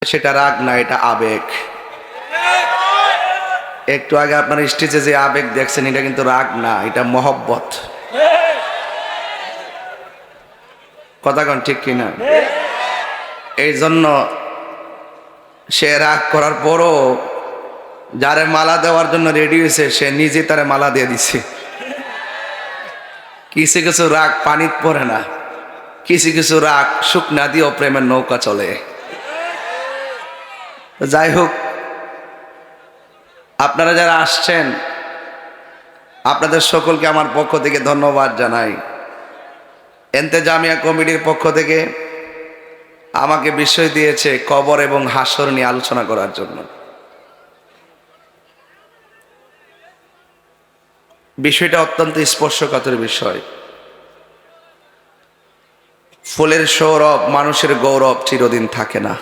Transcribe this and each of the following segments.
সেটা রাগ না, এটা আবেগ। একটু আগে আপনার স্টেজে যে আবেগ দেখছেন, এটা কিন্তু রাগ না, এটা মহব্বত। কথা কন ঠিক কিনা? এই জন্য সে রাগ করার পরও যারে মালা দেওয়ার জন্য রেডি হয়েছে, সে নিজে তারে মালা দিয়ে দিছে। কিছু কিছু রাগ পানিত পড়ে না, কিছু কিছু রাগ শুকনা দিয়েও প্রেমের নৌকা চলে। যাই হোক, আপনারা যারা আসছেন আপনাদের সকলকে আমার পক্ষ থেকে ধন্যবাদ জানাই। এন্তেজামিয়া কমিটির পক্ষ থেকে আমাকে বিষয় দিয়েছে কবর এবং হাসর নিয়ে আলোচনা করার জন্য। বিষয়টা অত্যন্ত স্পর্শকাতর বিষয়। ফুলের সৌরভ, মানুষের গৌরব চিরদিন থাকে না,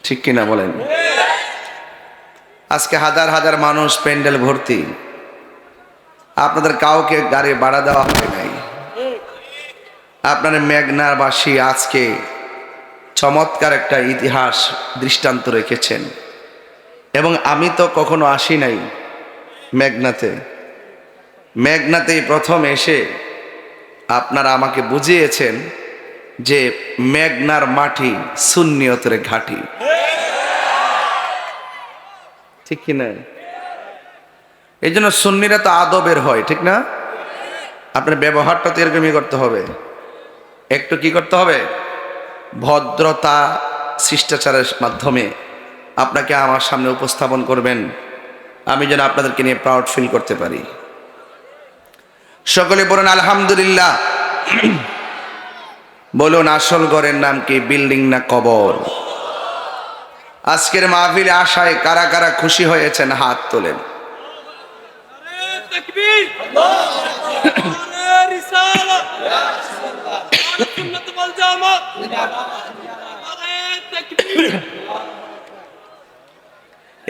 ঠিক কিনা বলেন? আজকে হাজার হাজার মানুষ প্যান্ডেল ভর্তি, আপনাদের কাউকে গাড়ি ভাড়া দেওয়া হয় নাই। আপনার মেঘনাবাসী আজকে চমৎকার একটা ইতিহাস দৃষ্টান্ত রেখেছেন, এবং আমি তো কখনো আসি নাই মেঘনাতে। মেঘনাতেই প্রথম এসে আপনারা আমাকে বুঝিয়েছেন যে মেঘনার মাটি সুন্নিয়তের ঘাঁটি, ঠিক কিনা? এই জন্য সুন্নিরা তো আদবের হয়, ঠিক না? আপনার ব্যবহারটা তো এরকমই করতে হবে। একটু কি করতে হবে? ভদ্রতা, শিষ্টাচারের মাধ্যমে আপনাকে আমার সামনে উপস্থাপন করবেন, আমি যেন আপনাদেরকে নিয়ে প্রাউড ফিল করতে পারি। সকলে বলুন আলহামদুলিল্লাহ। বলুন আসল ঘরের নাম কি, বিল্ডিং না কবর? আজকের মাহফিলে আশায় কারা কারা খুশি হয়েছেন হাত তোলেন।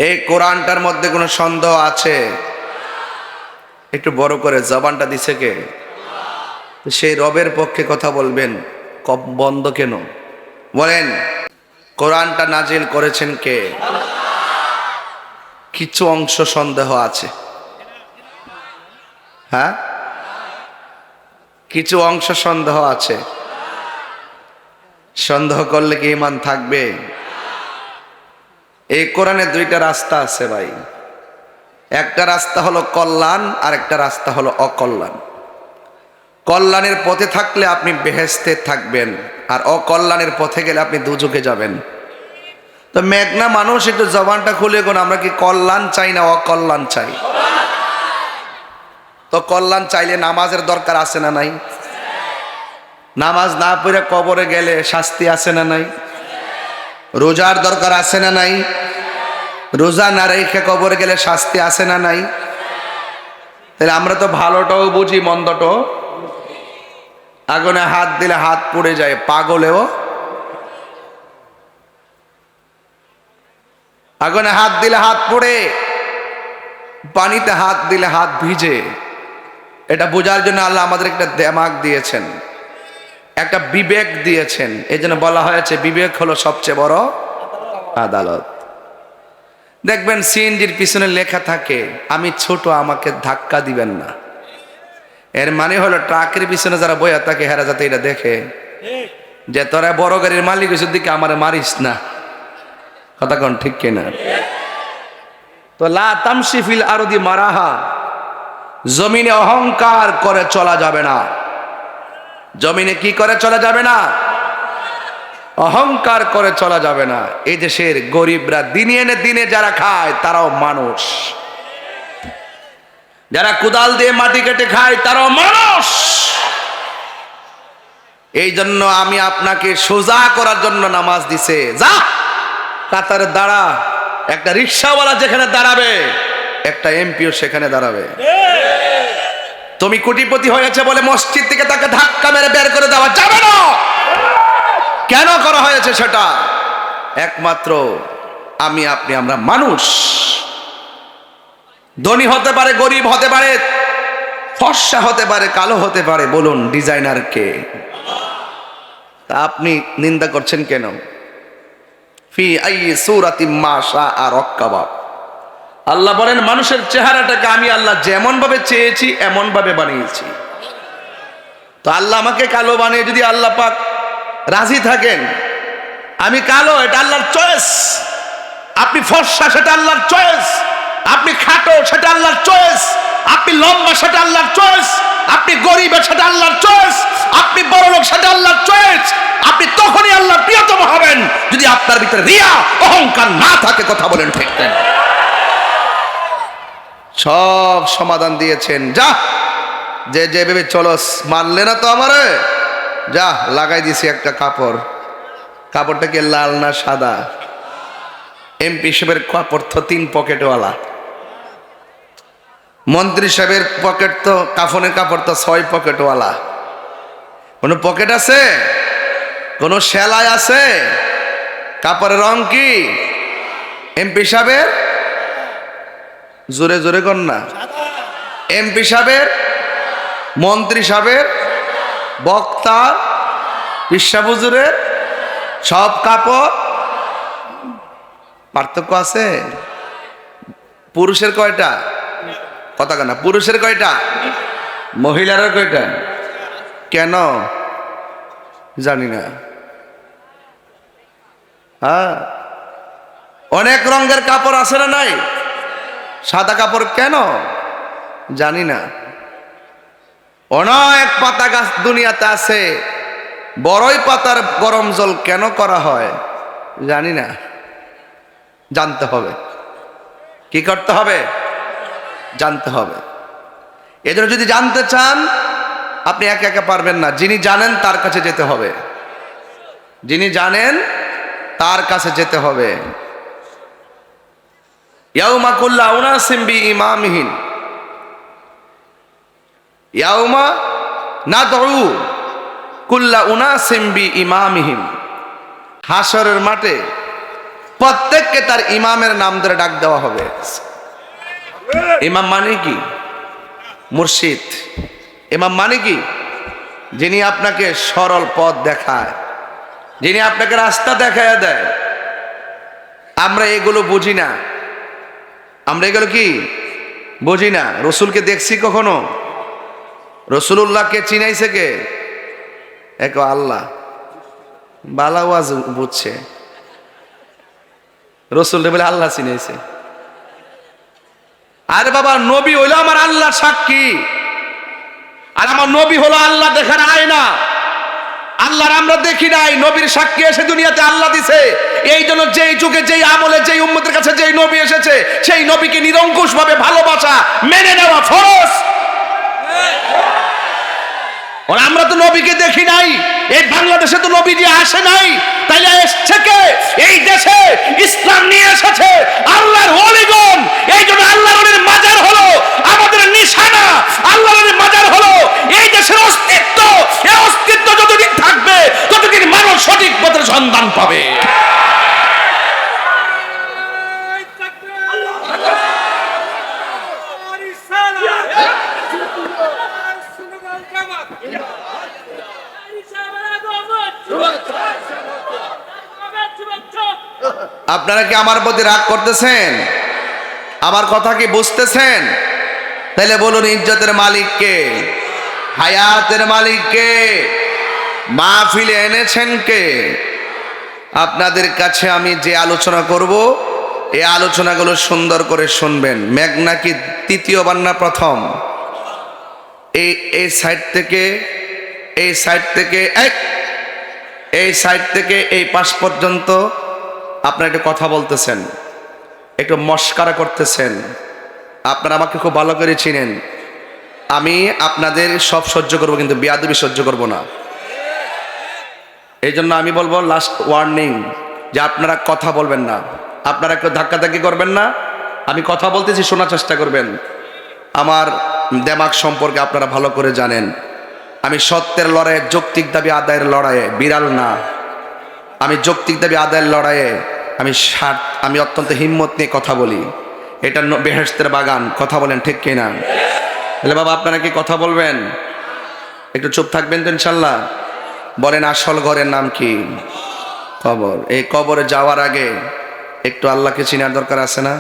এই কোরআনটার মধ্যে কোনো সন্দেহ আছে? একটু বড় করে জবানটা দিছে কে? সেই রবের পক্ষে কথা বলবেন, কব বন্ধ কেন বলেন? কোরআনটা নাজিল করেছেন কে? কিছু অংশ সন্দেহ আছে, হ্যাঁ, কিছু অংশ সন্দেহ আছে। সন্দেহ করলে কি ঈমান থাকবে? এই কোরআনে দুইটা রাস্তা আছে ভাই। একটা রাস্তা হলো কল্যাণ, আর একটা রাস্তা হলো অকল্যাণ। কল্যাণের পথে থাকলে আপনি বেহেশতে থাকবেন, আর অকল্যাণের পথে গেলে আপনি দুজকে যাবেন। তো মেঘনা মানুষ একটু জবানটা খুলে কোন, আমরা কি কল্যাণ চাই না অকল্যাণ চাই? তো কল্যাণ চাইলে নামাজের দরকার আছে না নাই? নামাজ না পড়ে কবরে গেলে শাস্তি আছে না নাই? রোজার দরকার আছে না নাই? রোজা না রেখে কবরে গেলে শাস্তি আছে না নাই? তাহলে আমরা তো ভালোটাও বুঝি, মন্দটাও। আগুনে হাত দিলে হাত পুড়ে যায়, পাগলেও আগুনে হাত দিলে হাত পুড়ে, পানিতে হাত দিলে হাত ভিজে। এটা বোঝার জন্য আল্লাহ আমাদের একটা দিমাগ দিয়েছেন, একটা বিবেক দিয়েছেন। এই জন্য বলা হয়েছে বিবেক হলো সবচেয়ে বড় আদালত। দেখবেন সিএনজির পিছনে লেখা থাকে, আমি ছোট, আমাকে ধাক্কা দিবেন না। এর মানে হলো ট্রাকের পিছনে যারা বইয়া থাকে হেরা যাতে এটা দেখে যে তোরা বড় গাড়ির মালিক হইছিস, দিকে আমারে মারিস না। কথা কোন ঠিক কিনা? তো লা তামশি ফিল আরদি মারাহা, জমিনে অহংকার করে চলা যাবে না। জমিনে কি করে চলা যাবে না? অহংকার করে চলা যাবে না। এই দেশের গরিবরা দিনে এনে দিনে যারা খায় তারাও মানুষ, যারা কুদাল দিয়ে মাটি কেটে খায় তারাও মানুষ। এই জন্য আমি আপনাকে সোজা করার জন্য নামাজ দিছে, যা কাতারে দাঁড়া। একটা রিক্সাওয়ালা যেখানে দাঁড়াবে, একটা এমপিও সেখানে দাঁড়াবে। তুমি কোটিপতি হয়েছে বলে মসজিদ থেকে তাকে ধাক্কা মেরে বের করে দেওয়া যাবে না। কেন করা হয়েছে সেটা? একমাত্র আমি আপনি, আমরা মানুষ। ধনী হতে পারে, গরিব হতে পারে, ফর্সা হতে পারে, কালো হতে পারে। বলুন ডিজাইনার কে? তা আপনি নিন্দা করছেন কেন? ফি আইয়ি সূরাতিন মা শাআ রাক্কাবা। আল্লাহ বলেন মানুষের চেহারাটাকে আমি আল্লাহ যেমন ভাবে চেয়েছি এমন ভাবে বানিয়েছি। তো আল্লাহ আমাকে কালো বানিয়ে যদি আল্লাহ পাক রাজি থাকেন, আমি কালো এটা আল্লাহর চয়েস, আপনি ফর্সা সেটা আল্লাহর চয়েস, আপনি খাটো সেটা আল্লাহর চয়েস, আপনি লম্বা সেটা আল্লাহর চয়েস, আপনি গরিব সেটা আল্লাহর চয়েস, আপনি বড়লোক সেটা আল্লাহর চয়েস। আপনি তখনই আল্লাহর প্রিয়তম হবেন যদি আপনার ভিতরে রিয়া অহংকার না থাকে। কথা বলেন ঠিক না? সব সমাধান দিয়েছেন। যা যে যে ভেবে চলস, মানলে না তো আমারে, যা লাগাই দিছি একটা কাপড়। কাপড়টা কি লাল না সাদা? এমপি সাহেবের কাপড় তো 3 পকেটওয়ালা, মন্ত্রী সাহেবের পকেট তো কাফনের কাপড় তো 6 পকেটওয়ালা। কোনো পকেট আছে? কোনো সেলাই আছে? কাপড়ের রং কি? এমপি সাহেবের জোরে জোরে কর না, এমপি সাহেবের, মন্ত্রী সাহেবের, বক্তার, পিসা হুজুরের সব কাপড় পার্থক্য আছে। পুরুষের কয়টা? কথা কেনা, পুরুষের কয়টা? মহিলার কয়টা? কেন জানি না। হ্যাঁ, অনেক রঙের কাপড় আছে না নাই? সাদা কাপড় কেন জানি না। অনেক পাতা গাছ দুনিয়াতে আছে, বড়ই পাতার গরম জল কেন করা হয় জানি না। জানতে হবে। কি করতে হবে? জানতে হবে। এজন্য যদি জানতে চান আপনি একা একা পারবেন না, যিনি জানেন তার কাছে যেতে হবে, যিনি জানেন তার কাছে যেতে হবে। ইয়াউমা কুল্লা উনাসিম বিইমামিহিম, ইয়াউমা নাদউ কুল্লা উনাসিম বিইমামিহিম। হাসরের মাঠে প্রত্যেককে তার ইমামের নাম ধরে ডাক দেওয়া হবে। ইমাম মানে কি? মুর্শিদ। ইমাম মানে কি? যিনি আপনাকে সরল পথ দেখায়, যিনি আপনাকে রাস্তা দেখায় দেয়। আমরা এগুলো বুঝি না, আমরা এগুলো কি বুঝি না। রসুলকে দেখছি কখনো? রসুলুল্লাহকে চিনাইছে কে? এক আল্লাহ। বালা ওয়াজ বুঝছে, রসুল বলে আল্লাহ চিনাইছে। আরে বাবা, নবী হইলো আমার আল্লাহ সাক্ষী, আর আমার নবী হলো আল্লাহ দেখার আয়না। আল্লাহর আমরা দেখি নাই, নবীর সাক্ষী এসে দুনিয়াতে আল্লাহ দিছে। এই জন্য যেই যুগে যেই আমলে যেই উম্মতের কাছে যেই নবী এসেছে সেই নবীকে নিরঙ্কুশ ভাবে ভালোবাসা, মেনে নেওয়া ফরজ। আমরা তো নবীকে দেখি নাই, এই বাংলাদেশে তো নবী দিয়ে আসে নাই, তাইলে এসছে কে? এই দেশে ইসলাম নিয়ে এসেছে আল্লাহর ওলিগণ। এই জন্য আল্লাহর ওলির মাজার হলো আমাদের নিশানা, আল্লাহর ওলির মাজার হলো এই দেশের অস্তিত্ব। এই অস্তিত্ব যতদিন থাকবে ততদিন মানুষ সঠিক পথের সন্ধান পাবে। আপনারা কি আমার প্রতি রাগ করতেছেন? আমার কথা কি বুঝতেছেন? তাহলে বলুন, ইজ্জতের মালিক কে? হায়াতের মালিক কে? মাহফিলে এনেছেন কে? আপনাদের কাছে আমি যে আলোচনা করব, এই আলোচনাগুলো সুন্দর করে শুনবেন। মেঘনা কি তৃতীয়বার না প্রথম? এই সাইড থেকে, এই সাইড থেকে, এই সাইড থেকে এই পাশ পর্যন্ত আপনারা একটু কথা বলতেছেন, একটু মস্কারা করতেছেন। আপনারা আমাকে খুব ভালো করে চিনেন। আমি আপনাদের সব সহ্য করব, কিন্তু বেয়াদবি সহ্য করব না। এই জন্য আমি বলবো, লাস্ট ওয়ার্নিং, যে আপনারা কথা বলবেন না, আপনারা কেউ ধাক্কাধাক্কি করবেন না। আমি কথা বলতেছি, শোনার চেষ্টা করবেন। আমার দেমাগ সম্পর্কে আপনারা ভালো করে জানেন। আমি সত্যের লড়াইয়ে, যৌক্তিক দাবি আদায়ের লড়াইয়ে বিড়াল না। আমি যৌক্তিক দাবি আদায়ের লড়াইয়ে আমি অত্যন্ত হিম্মত নিয়ে কথা বলি। এটা বেহেশতের বাগান। কথা বলেন ঠিক কিনা? তাহলে বাবা, আপনারা কি কথা বলবেন? একটু চুপ থাকবেন তো ইনশাল্লাহ? বলেন, আসল ঘরের নাম কি? কবর। এই কবরে যাওয়ার আগে একটু আল্লাহকে চেনার দরকার আছে না?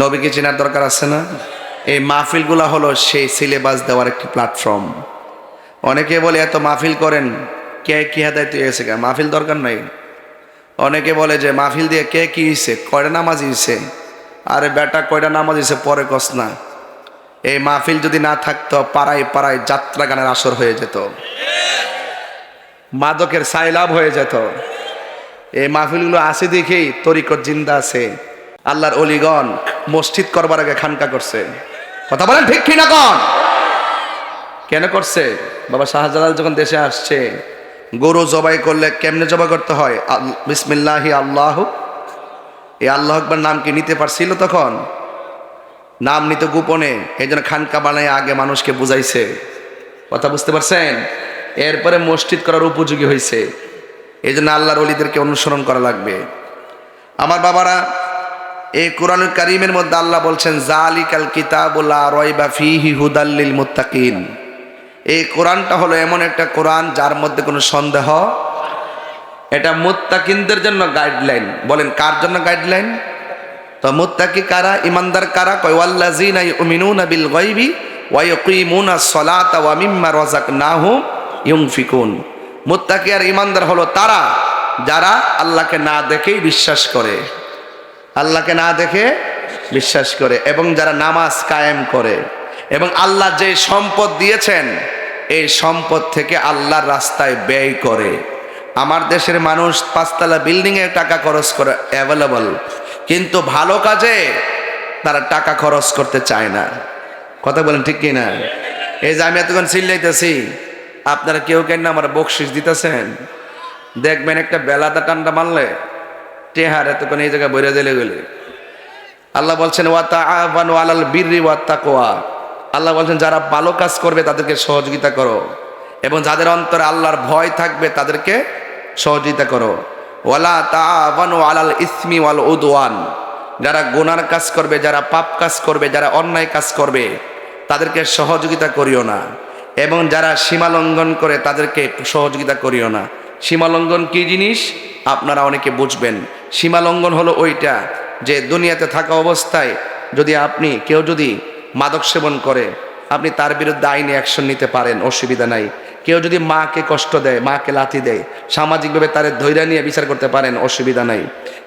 নবীকে চেনার দরকার আছে না? এই মাহফিলগুলা হলো সেই সিলেবাস দেওয়ার একটি প্ল্যাটফর্ম। অনেকে বলে এত মাহফিল করেন, কে কি হেদায়েত হয়েছে, মাহফিল দরকার নাই। অনেকে বলে যে মাহফিল দিয়ে কে কি হয়েছে, কয়টা নামাজ হয়েছে। আরে বেটা, কয়টা নামাজ হয়েছে পরে কস না। এই মাহফিল যদি না থাকতো পাড়ায় পাড়ায় যাত্রা গানের আসর হয়ে যেত, মাদকের সাইলাভ হয়ে যেত। এই মাহফিলগুলো আছে দেখেই তরিকত জিন্দা আছে। আল্লাহর অলিগণ মসজিদ করবার আগে খানকা করছে। কথা বলেন ঠিক কিনা কন? কেন করছে? বাবা শাহজালাল যখন দেশে আসছে, গরু জবাই করলে কেমনে জবাই করতে হয়? বিসমিল্লাহি আল্লাহ, এই আল্লাহ আকবার নাম কি নিতে পারছিল তখন? নাম নিতে গোপনে, এই জন্য খানকা বানায় আগে মানুষকে বুঝাইছে। কথা বুঝতে পারছেন? এরপরে মসজিদ করার উপযোগী হয়েছে। এই জন্য আল্লাহর ওলিদেরকে অনুসরণ করা লাগবে। আমার বাবারা, এই কোরআনুল কারীমের মধ্যে আল্লাহ বলছেন জালিকাল কিতাবু লা রাইবা ফীহি হুদাল লিল মুত্তাকিন। এই কোরআনটা হলো এমন একটা কোরআন যার মধ্যে কোনো সন্দেহ, এটা মুত্তাকিনদের জন্য গাইডলাইন। বলেন কার জন্য গাইডলাইন? তো মুত্তাকি কারা, ইমানদার কারা? কয় ওয়াল্লাযিনা ইউমিনুনা বিল গায়বি ওয়া ইয়াকিমুনাস সালাতা ওয়া মিম্মা রাযাকনাহুম ইউনফিকুন। মুত্তাকি আর ইমানদার হলো তারা যারা আল্লাহকে না দেখেই বিশ্বাস করে, আল্লাহকে না দেখে বিশ্বাস করে, এবং যারা নামাজ কায়েম করে, এবং আল্লাহ যে সম্পদ দিয়েছেন এই সম্পদ থেকে আল্লাহর রাস্তায় ব্যয় করে। আমার দেশের মানুষ 5 তলা বিল্ডিংয়ে টাকা খরচ করে অ্যাভেলেবল, কিন্তু ভালো কাজে তারা টাকা খরচ করতে চায় না। কথা বলেন ঠিক কিনা? এই যে আমি এতক্ষণ চিল্লাইতেছি, আপনারা কেউ কেন আমার বকশিস দিতেছেন? দেখবেন একটা বেলাদা টান্ডা মারলে টেহার এতক্ষণ এই জায়গায় বইরা দিলে গেলে। আল্লাহ বলছেন ওয়া তাআওয়ানু আলাল বিররি ওয়াত তাকওয়া। আল্লাহ বলছেন যারা ভালো কাজ করবে তাদেরকে সহযোগিতা করো, এবং যাদের অন্তরে আল্লাহর ভয় থাকবে তাদেরকে সহযোগিতা করো। ওয়ালা তাআওয়ানু আলাল ইসমি ওয়াল উদওয়ান। যারা গুনার কাজ করবে, যারা পাপ কাজ করবে, যারা অন্যায় কাজ করবে তাদেরকে সহযোগিতা করিও না, এবং যারা সীমা লঙ্ঘন করে তাদেরকে সহযোগিতা করিও না। সীমা লঙ্ঘন কি জিনিস আপনারা অনেকে বুঝবেন। সীমা লঙ্ঘন হলো ওইটা যে দুনিয়াতে থাকা অবস্থায় যদি কেউ যদি মাদক সেবন করে, আপনি তার বিরুদ্ধে আইনি অ্যাকশন নিতে পারেন, অসুবিধা নাই। কেউ যদি মাকে কষ্ট দেয়, মাকে লাথি দেয়, সামাজিকভাবে তার ধৈর্য নিয়ে বিচার করতে পারেন, অসুবিধা নাই।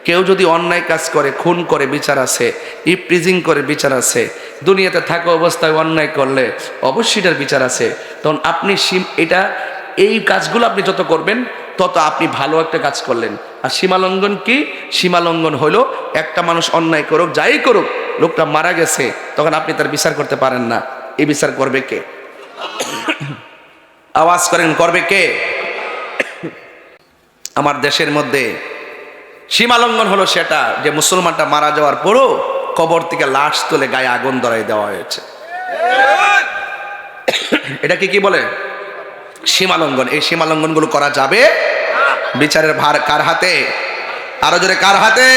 কেউ যদি অন্যায় কাজ করে, খুন করে, বিচার আছে। ইপটিজিং করে, বিচার আছে। দুনিয়াতে থাকা অবস্থায় অন্যায় করলে অবশ্যই এটার বিচার আছে। তখন আপনি এই কাজগুলো আপনি যত করবেন তত আপনি ভালো একটা কাজ করলেন। আর সীমালঙ্ঘন কি? সীমালঙ্ঘন হলো একটা মানুষ অন্যায় করুক, যাই করুক, লোকটা মারা গেছে, তখন আপনি তার বিচার করতে পারেন না। এই বিচার করবে কে? আওয়াজ করেন, করবে কে? আমার দেশের মধ্যে সীমালঙ্ঘন হলো সেটা যে মুসলমানটা মারা যাওয়ার পরও কবর থেকে লাশ তুলে গায়ে আগুন ধরাই দেওয়া হয়েছে। এটাকে কি বলে? সীমালঙ্ঘন। এই সীমালঙ্ঘনগুলো করা যাবে? বিচারের ভার কার হাতে? আরো জোরে, কার হাতে?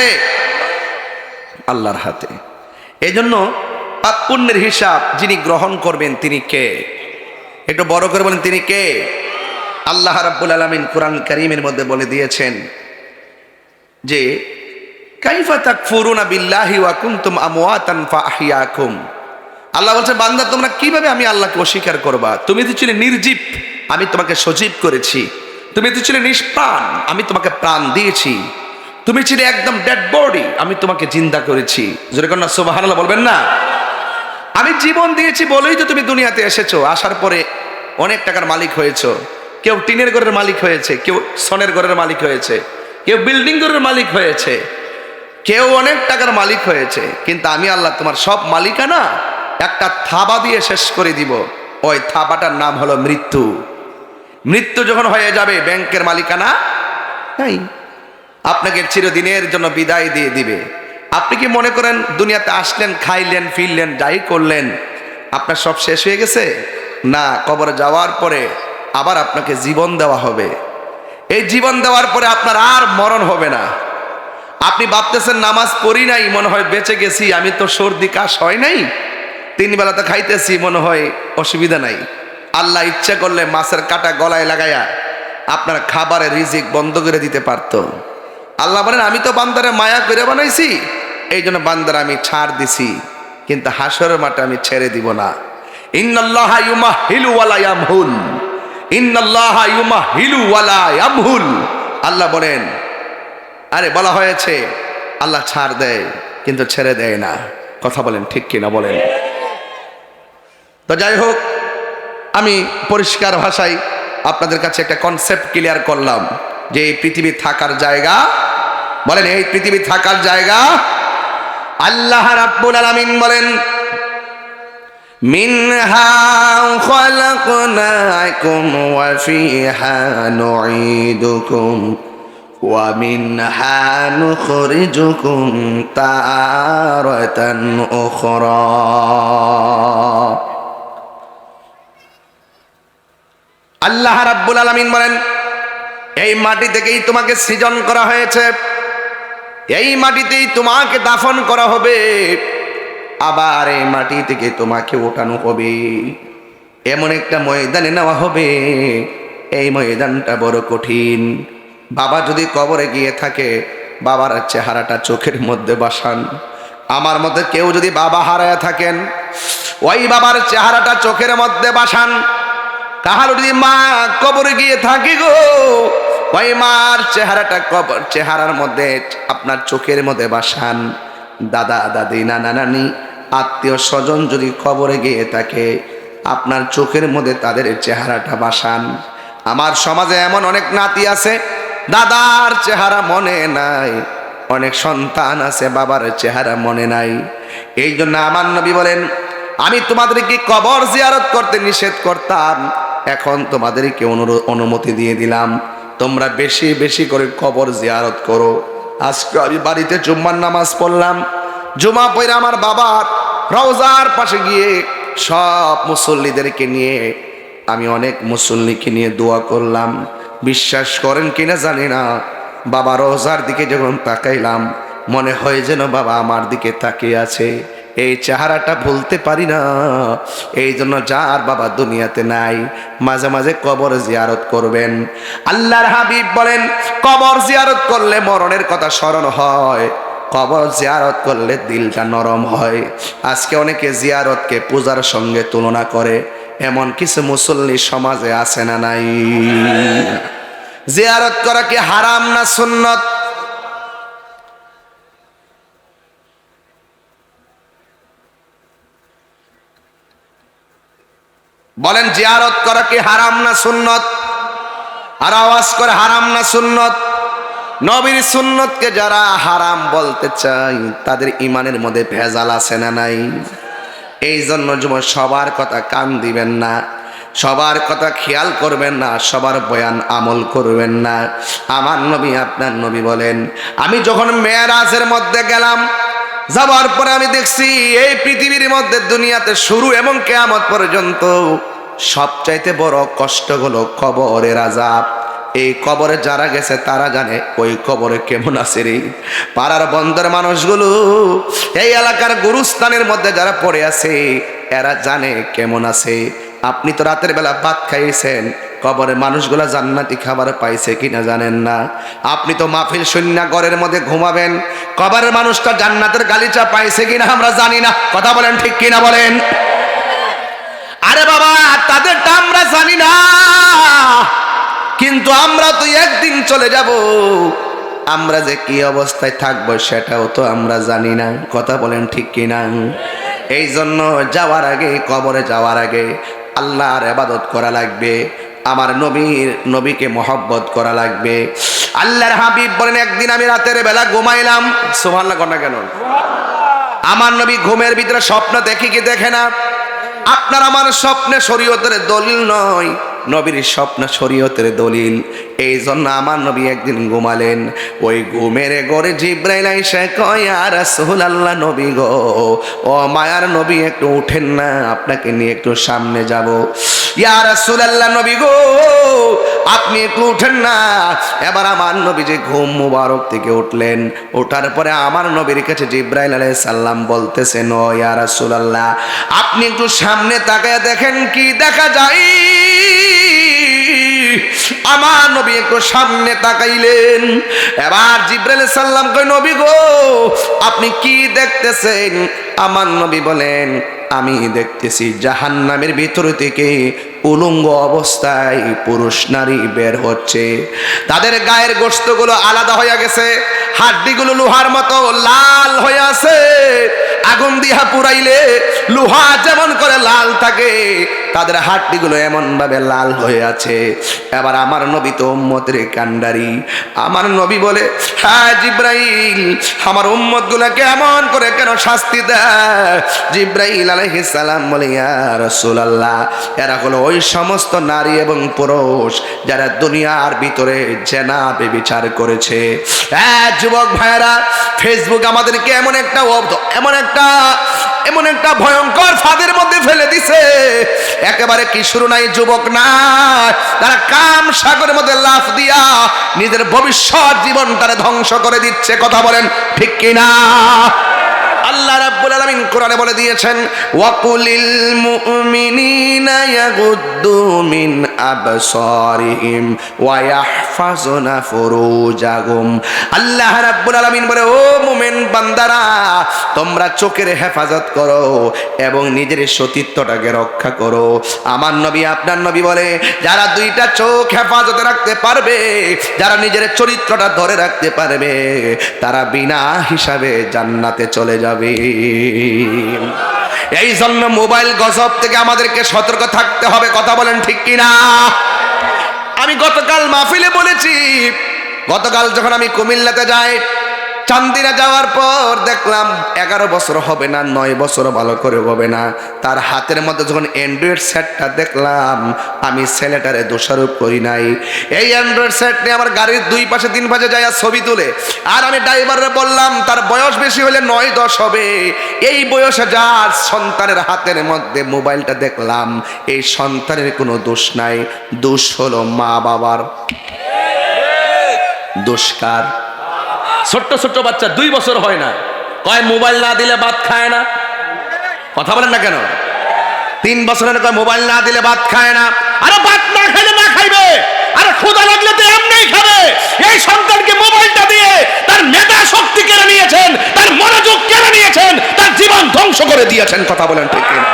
আল্লাহর হাতে। এই জন্য পাপ পুণ্যের হিসাব যিনি গ্রহণ করবেন তিনি কে? একটু বড় করে বলেন, তিনি কে? আল্লাহ রাব্বুল আলামিন কোরআন কারীমের মধ্যে বলে দিয়েছেন যে কাইফা তাকফুরুনা বিল্লাহি ওয়া কুনতুম আমওয়াতান ফাআহইয়াকুম। আল্লাহ বলছেন, বান্দা তোমরা কিভাবে আমি আল্লাহকে অস্বীকার করবা? তুমি তো ছিলে নির্জীব, আমি তোমাকে সজীব করেছি। তুমি তো ছিলে নিষ্প্রাণ, আমি তোমাকে প্রাণ দিয়েছি। তুমি ছিলে একদম ডেড বডি, আমি তোমাকে জিন্দা করেছি। জোরে কন্যা সুবহানাল্লাহ বলবেন না? আমি জীবন দিয়েছি বলেই তো তুমি দুনিয়াতে এসেছো। আসার পরে অনেক টাকার মালিক হয়েছো। কেউ টিনের ঘরের মালিক হয়েছে, কেউ সনের ঘরের মালিক হয়েছে, কেউ বিল্ডিং ঘরের মালিক হয়েছে, কেউ অনেক টাকার মালিক হয়েছে। কিন্তু আমি আল্লাহ তোমার সব মালিকানা একটা থাবা দিয়ে শেষ করে দিব। ওই থাবাটার নাম হলো মৃত্যু। মৃত্যু যখন হয়ে যাবে ব্যাংকের মালিকানা নাই, আপনাকে চিরদিনের জন্য বিদায় দিয়ে দিবে। আপনি কি মনে করেন দুনিয়াতে আসলেন, খাইলেন, ফিরলেন, যাই করলেন, আপনার সব শেষ হয়ে গেছে? না, কবরে যাওয়ার পরে আবার আপনাকে জীবন দেওয়া হবে। এই জীবন দেওয়ার পরে আপনার আর মরণ হবে না। আপনি ভাবতেছেন নামাজ পড়ি নাই, মনে হয় বেঁচে গেছি, আমি তো সর্দি কাশ হয় নাই, 3 বেলা তো খাইতেছি, মনে হয় অসুবিধা নাই। আল্লাহ ইচ্ছা করলে মাছের কাঁটা গলায় লাগায়া আপনার খাবারের রিজিক বন্ধ করে দিতে পারতো। আল্লাহ বলেন আমি তো বান্দারে মায়া করে বানাইছি, এই জন্য বান্দার আমি ছাড় দিছি, কিন্তু হাসরের মাঠে আমি ছেড়ে দিব না। ইন্নাল্লাহা ইউমাহিলু ওয়ালা ইয়ামহুল, ইন্নাল্লাহা ইউমাহিলু ওয়ালা ইয়ামহুল। আল্লাহ বলেন, আরে বলা হয়েছে আল্লাহ ছাড় দেয় কিন্তু ছেড়ে দেয় না। কথা বলেন ঠিক কিনা বলেন? তো যাই হোক, আমি পরিষ্কার ভাষায় আপনাদের কাছে একটা কনসেপ্ট ক্লিয়ার করলাম যে এই পৃথিবী থাকার জায়গা, বলেন এই পৃথিবী থাকার জায়গা। আল্লাহ রাব্বুল আলামিন বলেন মিনহা খালাকনাকুম ওয়া ফিহা নুঈদুকুম ওয়া মিনহা নুখরিজুকুম তারাতান উখরা। আল্লাহ রাব্বুল আলামিন বলেন এই মাটি থেকেই তোমাকে সৃজন করা হয়েছে, এই মাটিতেই তোমাকে দাফন করা হবে, আবার এই মাটি থেকে তোমাকে ওঠানো হবে, এমন একটা ময়দানে নেওয়া হবে, এই ময়দানটা বড় কঠিন। বাবা যদি কবরে গিয়ে থাকে, বাবার চেহারাটা চোখের মধ্যে বাসান। আমার মধ্যে কেউ যদি বাবা হারায়া থাকেন, ওই বাবার চেহারাটা চোখের মধ্যে বাসান। কাহার যদি মা কবরে গিয়ে থাকে গো, ওই মার চেহারাটা কবর চেহারার মধ্যে আপনার চোখের মধ্যে বাসান। দাদা দাদি নানা নানি আত্মীয় স্বজন যদি কবরে গিয়ে থাকে, আপনার চোখের মধ্যে তাদের চেহারাটা বাসান। আমার সমাজে এমন অনেক নাতি আছে দাদার চেহারা মনে নাই, অনেক সন্তান আছে বাবার চেহারা মনে নাই। এই জন্য আমার নবী বলেন আমি তোমাদেরকে কবর জিয়ারত করতে নিষেধ করতাম, এখন তোমাদেরকে অনুমতি দিয়ে দিলাম, তোমরা বেশি বেশি করে কবর জিয়ারত করো। আজকে আমি বাড়িতে জুম্মার নামাজ পড়লাম, জুমা পড়ে আমার বাবার রওজার পাশে গিয়ে সব মুসল্লিদেরকে নিয়ে আমি অনেক মুসল্লিকে নিয়ে দোয়া করলাম। বিশ্বাস করেন কিনা জানি না, বাবা রওজার দিকে যখন তাকাইলাম মনে হয় যেন বাবা আমার দিকে তাকিয়ে আছে। এই চেহারাটা ভুলতে পারি না। এই জন্য যার বাবা দুনিয়াতে নাই মাঝে মাঝে কবর জিয়ারত করবেন। আল্লাহর হাবিব বলেন কবর জিয়ারত করলে মরণের কথা স্মরণ হয়, কবর জিয়ারত করলে দিলটা নরম হয়। আজকে অনেকে জিয়ারতকে পূজার সঙ্গে তুলনা করে, এমন কিছু মুসল্লি সমাজে আছে না নাই? জিয়ারত করা কি হারাম না সুন্নত? বলেন জিয়ারত করা কি হারাম না সুন্নত? আর আওয়াজ করে হারাম না সুন্নত? নবীর সুন্নতকে যারা হারাম বলতে চায় তাদের ইমানের মধ্যে ভেজাল আছে না নাই? এই জন্য যুবক সবার কথা কান দিবেন না, সবার কথা খেয়াল করবেন না, সবার বয়ান আমল করবেন না। আমার নবী আপনার নবী বলেন আমি যখন মেরাজের মধ্যে গেলাম, যাবার পরে আমি দেখছি এই পৃথিবীর মধ্যে দুনিয়াতে শুরু এবং কিয়ামত পর্যন্ত সবচাইতে বড় কষ্ট হলো কবরের আযাব। এই কবরে যারা গেছে তারা জানে ওই কবরে কেমন আছে রে। পাড়ার বন্দর মানুষগুলো, এই এলাকার গুরুস্থানের মধ্যে যারা পড়ে আছে এরা জানে কেমন আছে। আপনি তো রাতের বেলা ভাত খাইয়েছেন, কবরের মানুষগুলা জান্নাতি খাবার পাইছে কিনা জানেন না। আপনি তো মাহফিল শূন্য ঘরের মধ্যে ঘুমাবেন, কবরের মানুষটা জান্নাতের গালিচা পাইছে কিনা আমরা জানি না। কথা বলেন ঠিক কিনা বলেন? আরে বাবা তাদেরটা আমরা জানি না, কিন্তু আমরা তো একদিন চলে যাব, আমরা যে কি অবস্থায় থাকবো সেটাও তো আমরা জানি না। কথা বলেন ঠিক কিনা? এই জন্য যাওয়ার আগে, কবরে যাওয়ার আগে আল্লাহর ইবাদত করা লাগবে, আমার নবীকে মহব্বত করা লাগবে। আল্লাহর হাবিব বলেন একদিন আমি রাতের বেলা ঘুমাইলাম, সুবহানাল্লাহ কন্যা কেন? আমার নবী ঘুমের ভিতরে স্বপ্ন দেখি কি দেখে না? আপনার আমার স্বপ্নে শরীয়তের দলিল নয়, নবীর স্বপ্ন শরীয়তের দলিল। এই জন্য আমার নবী একদিন ঘুমালেন, ওই ঘুমের ঘরে জিবরাইল আইসা কয় ইয়া রাসূলুল্লাহ নবী গো, ও মায়ার নবী একটু উঠেন না, আপনাকে নিয়ে একটু সামনে যাব। ইয়া রাসূলুল্লাহ নবী গো আপনি একটু উঠেন না। এবার আমার নবী যে ঘুম মুবারক থেকে উঠলেন, ওঠার পরে আমার নবীর কাছে জিবরাইল আলাইহিস সালাম বলতেছেন ও ইয়া রাসূলুল্লাহ আপনি একটু সামনে তাকায় দেখেন কি দেখা যায়। আমার নবী একটু সামনে তাকাইলেন। এবার জিবরাইল সাল্লাম কই, নবী গো আপনি কি দেখতেছেন? আমার নবী বলেন, আমি দেখতেছি জাহান্নামের ভিতর থেকে উলঙ্গ অবস্থায় পুরুষ নারী বের হচ্ছে। তাদের গায়ের গোশতগুলো আলাদা হয়ে গেছে, হাড্ডিগুলো লোহার মতো লাল হয়ে আছে। আগুন দিয়া পুরাইলে লোহা যেমন করে লাল থাকে, তাদের হাড্ডিগুলো এমন ভাবে লাল হয়ে আছে। এবার আমার নবী তো উম্মতের কান্ডারি। আমার নবী বলে, হ্যাঁ জিব্রাইল, আমার উম্মত গুলাকে এমন করে কেন শাস্তি দেয়? জিব্রাইল আলাইহিস সালাম বলে, ইয়া রাসূলুল্লাহ, এরা হলো ওই সমস্ত নারী এবং পুরুষ যারা দুনিয়ার ভিতরে জেনা ব্যভিচার করেছে। হ্যাঁ যুবক ভাইরা, ফেসবুক আমাদেরকে এমন একটা ভয়ঙ্কর ফাঁদের মধ্যে ফেলে দিছে। একেবারে কিশোর নাই, যুবক না, তারা কাম সাগরের মধ্যে লাফ দিয়া নিজের ভবিষ্যৎ জীবনটারে ধ্বংস করে দিচ্ছে। কথা বলেন ঠিক কিনা? আল্লাহ রাব্বুল আলামিন কোরআনে বলে দিয়েছেন, ওয়াকুলিল মুমিনিনা ইয়াগুদ্দু মিন আবসারিহিম ওয়া ইয়াহফাজুনা ফুরুজাহুম। আল্লাহ রাব্বুল আলামিন বলে, ও মুমিন বান্দারা, তোমরা চোখের হেফাজত করো এবং নিজের সতীত্বটাকে রক্ষা করো। আমার নবী, আপনার নবী বলে, যারা দুইটা চোখ হেফাজতে রাখতে পারবে, যারা নিজের চরিত্রটা ধরে রাখতে পারবে, তারা বিনা হিসাবে জান্নাতে চলে যাবে। এই জন্য মোবাইল গজব থেকে আমাদেরকে সতর্ক থাকতে হবে। কথা বলেন ঠিক কিনা? আমি গতকাল মাহফিলে বলেছি, গতকাল যখন আমি কুমিল্লাতে যাই, চান্দিনা যাওয়ার পর দেখলাম 11 বছর হবে না, 9 বছর ভালো করে হবে না, তার হাতের মধ্যে যখন অ্যান্ড্রয়েড সেটটা দেখলাম, আমি ছেলেটারে দোষারোপ করি নাই। এই অ্যান্ড্রয়েড সেট নিয়ে আমার গাড়ির 2 পাশে 3 পাশে যায় ছবি তুলে, আর আমি ড্রাইভাররে বললাম তার বয়স বেশি হলে 9-10 হবে, এই বয়সে যার সন্তানের হাতের মধ্যে মোবাইলটা দেখলাম, এই সন্তানের কোনো দোষ নাই, দোষ হলো মা বাবার। দোষকার? ছোট্ট ছোট্ট বাচ্চা 2 বছর হয় না, কয় মোবাইল না দিলে ভাত খায় না। কথা বলেন না কেন? 3 বছরের কয় মোবাইল না দিলে ভাত খায় না। আরে ভাত না খাইলে না খাইবে, আরে ক্ষুধা লাগলে তো এমনিই খাবে। এই সন্তানকে মোবাইলটা দিয়ে তার মেধা শক্তি কেড়ে নিয়েছেন, তার মনোযোগ কেড়ে নিয়েছেন, তার জীবন ধ্বংস করে দিয়েছেন। কথা বলেন ঠিক কিনা?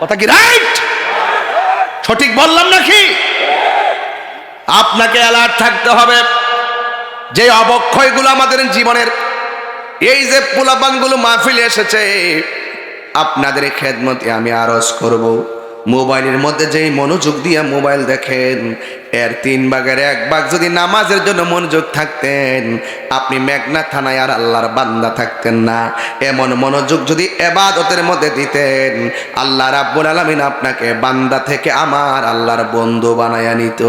কথা কি রাইট? সঠিক বললাম নাকি? আপনাকে অ্যালার্ট থাকতে হবে যে অবক্ষয়গুলো আমাদের জীবনের, এই যে পোলাপানগুলো মাহফিলে এসেছে, আপনাদের খেদমতে আমি আরজ করব, মোবাইলের মধ্যে যেই মনোযোগ দিয়ে মোবাইল দেখেন, এর 3 ভাগের 1 ভাগ যদি নামাজের জন্য মনোযোগ থাকতেন, আপনি মেঘনা থানায় আর আল্লাহর বান্দা থাকতেন না। এমন মনোযোগ যদি ইবাদতের মধ্যে দিতেন, আল্লাহ রাব্বুল আলামিন আপনাকে বান্দা থেকে আমার আল্লাহর বন্ধু বানায়া নিত।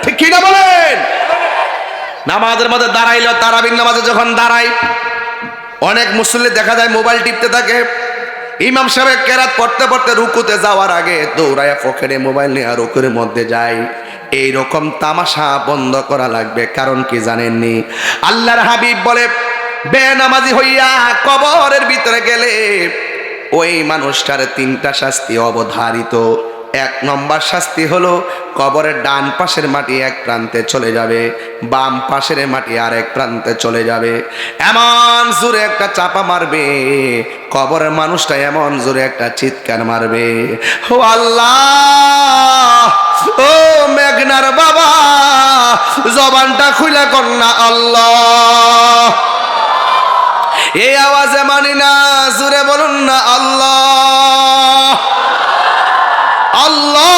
ঠিক কি না বলেন? নামাজের মধ্যে দাঁড়াইলো, তারাবির নামাজে যখন দাঁড়াই, অনেক মুসল্লি দেখা যায় মোবাইল টিপতে থাকে। ইমাম সাহেব কেরাত পড়তে পড়তে রুকুতে যাওয়ার আগে দৌড়ায়া পকেটে মোবাইল নিয়ে রুকুর মধ্যে যায়। এই রকম তামাশা বন্ধ করা লাগবে। কারণ কি জানেননি? আল্লাহর হাবিব বলে, বেনামাজি হইয়া কবরের ভিতরে গেলে ওই মানুষটার 3টা শাস্তি অবধারিত। 1 নম্বর শাস্তি হলো কবরের ডান পাশের মাটি এক প্রান্তে চলে যাবে, বাম পাশের মাটি আরেক প্রান্তে চলে যাবে। এমন জোরে একটা চাপা মারবে, কবরের মানুষটা এমন জোরে একটা চিৎকার মারবে, ও আল্লাহ, ও মেঘনার বাবা, জবানটা খুলে কর না আল্লাহ। এই আওয়াজে মানি না, জোরে বলুন না আল্লাহ আল্লাহ।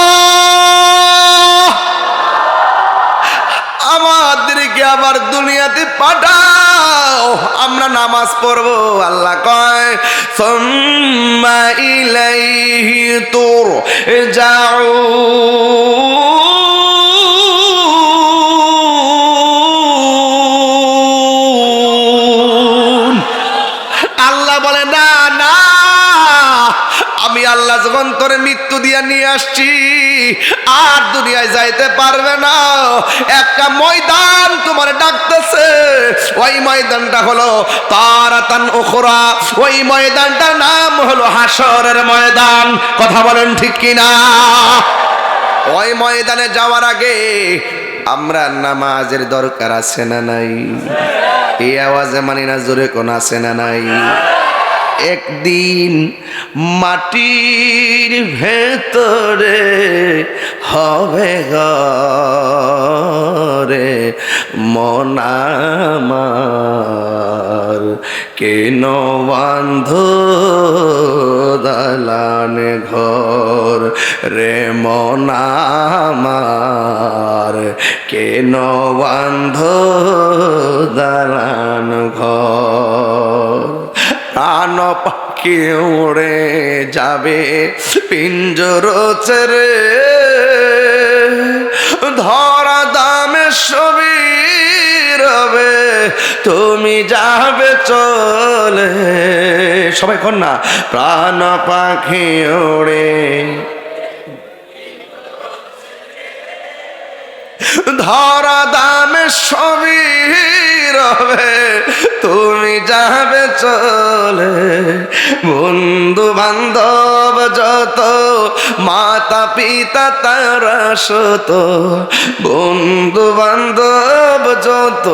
আমাদেরকে আবার দুনিয়াতে পাঠাও, আমরা নামাজ পড়বো। আল্লাহ কয়, সুম্মা ইলাইহি তুরজাউন। আল্লাহ বলে, না না, আমি আল্লাহ যখন তোরে মৃত্যু দিয়া নিয়ে আসছি, আর দুনিয়ায় যাইতে পারবে না। একটা ময়দান তোমার ডাকতেছে, ওই ময়দানটা হলো তারাতান উখরা, ওই ময়দানটার নাম হলো হাসরের ময়দান। কথা বলেন ঠিক কিনা? ওই ময়দানে যাওয়ার আগে আমরা নামাজের দরকার আছে না নাই? এই আওয়াজে মানি না, জোরে কোন আছে না নাই? একদিন মাটির ভেতরে হবে ঘরে মন আমার, কেন বান্ধ দালান ঘর রে মন আমার, কেন বান্ধ দালান ঘর। প্রাণ পাখি উড়ে যাবে পিঞ্জর ছেড়ে, ধরা দামে সবই রবে তুমি যাবে চলে। সবাই কর না, প্রাণ পাখি উড়ে ধরা দামে সবই রবে তুমি যাবে চলে। বন্ধু বান্ধব যত মাতা পিতা তারা শত, বন্ধু বান্ধব যত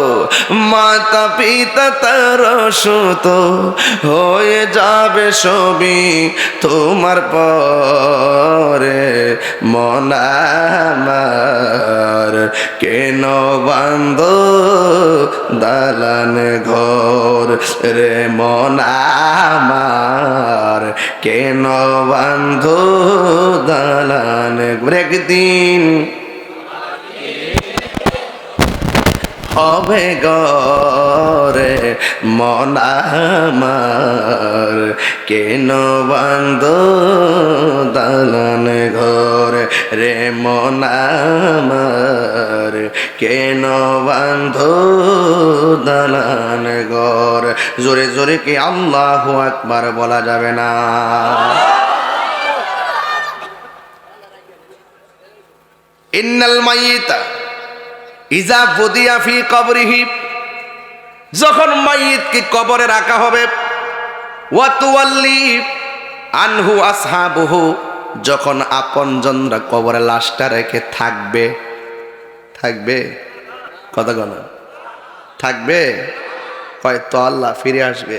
মাতা পিতা তারা শত, হয়ে যাবে সবই তোমার পরে মন আমার, কেন বান্ধ দালান ঘর রে মন আমার, কেন বান্ধ দালান ঘর। একদিন হবে গরে মন আমার, কেন বান্ধ দালান ঘর রে মন আমার, কেন বান্ধ দালান ঘর। জোরে জোরে কি আল্লাহু আকবার বলা যাবে না? ইন্নাল মাইয়িতা ইজা বুদিয়া ফি কবরিহি, যখন মাইয়িতকে কবরে রাখা হবে, ওয়া তুওয়াল্লি আনহু আসহাবুহু, যখন আপনজনরা কবরে লাশটা রেখে থাকবে, থাকবে কথা বল, থাকবে হয়তো আল্লাহ ফিরে আসবে।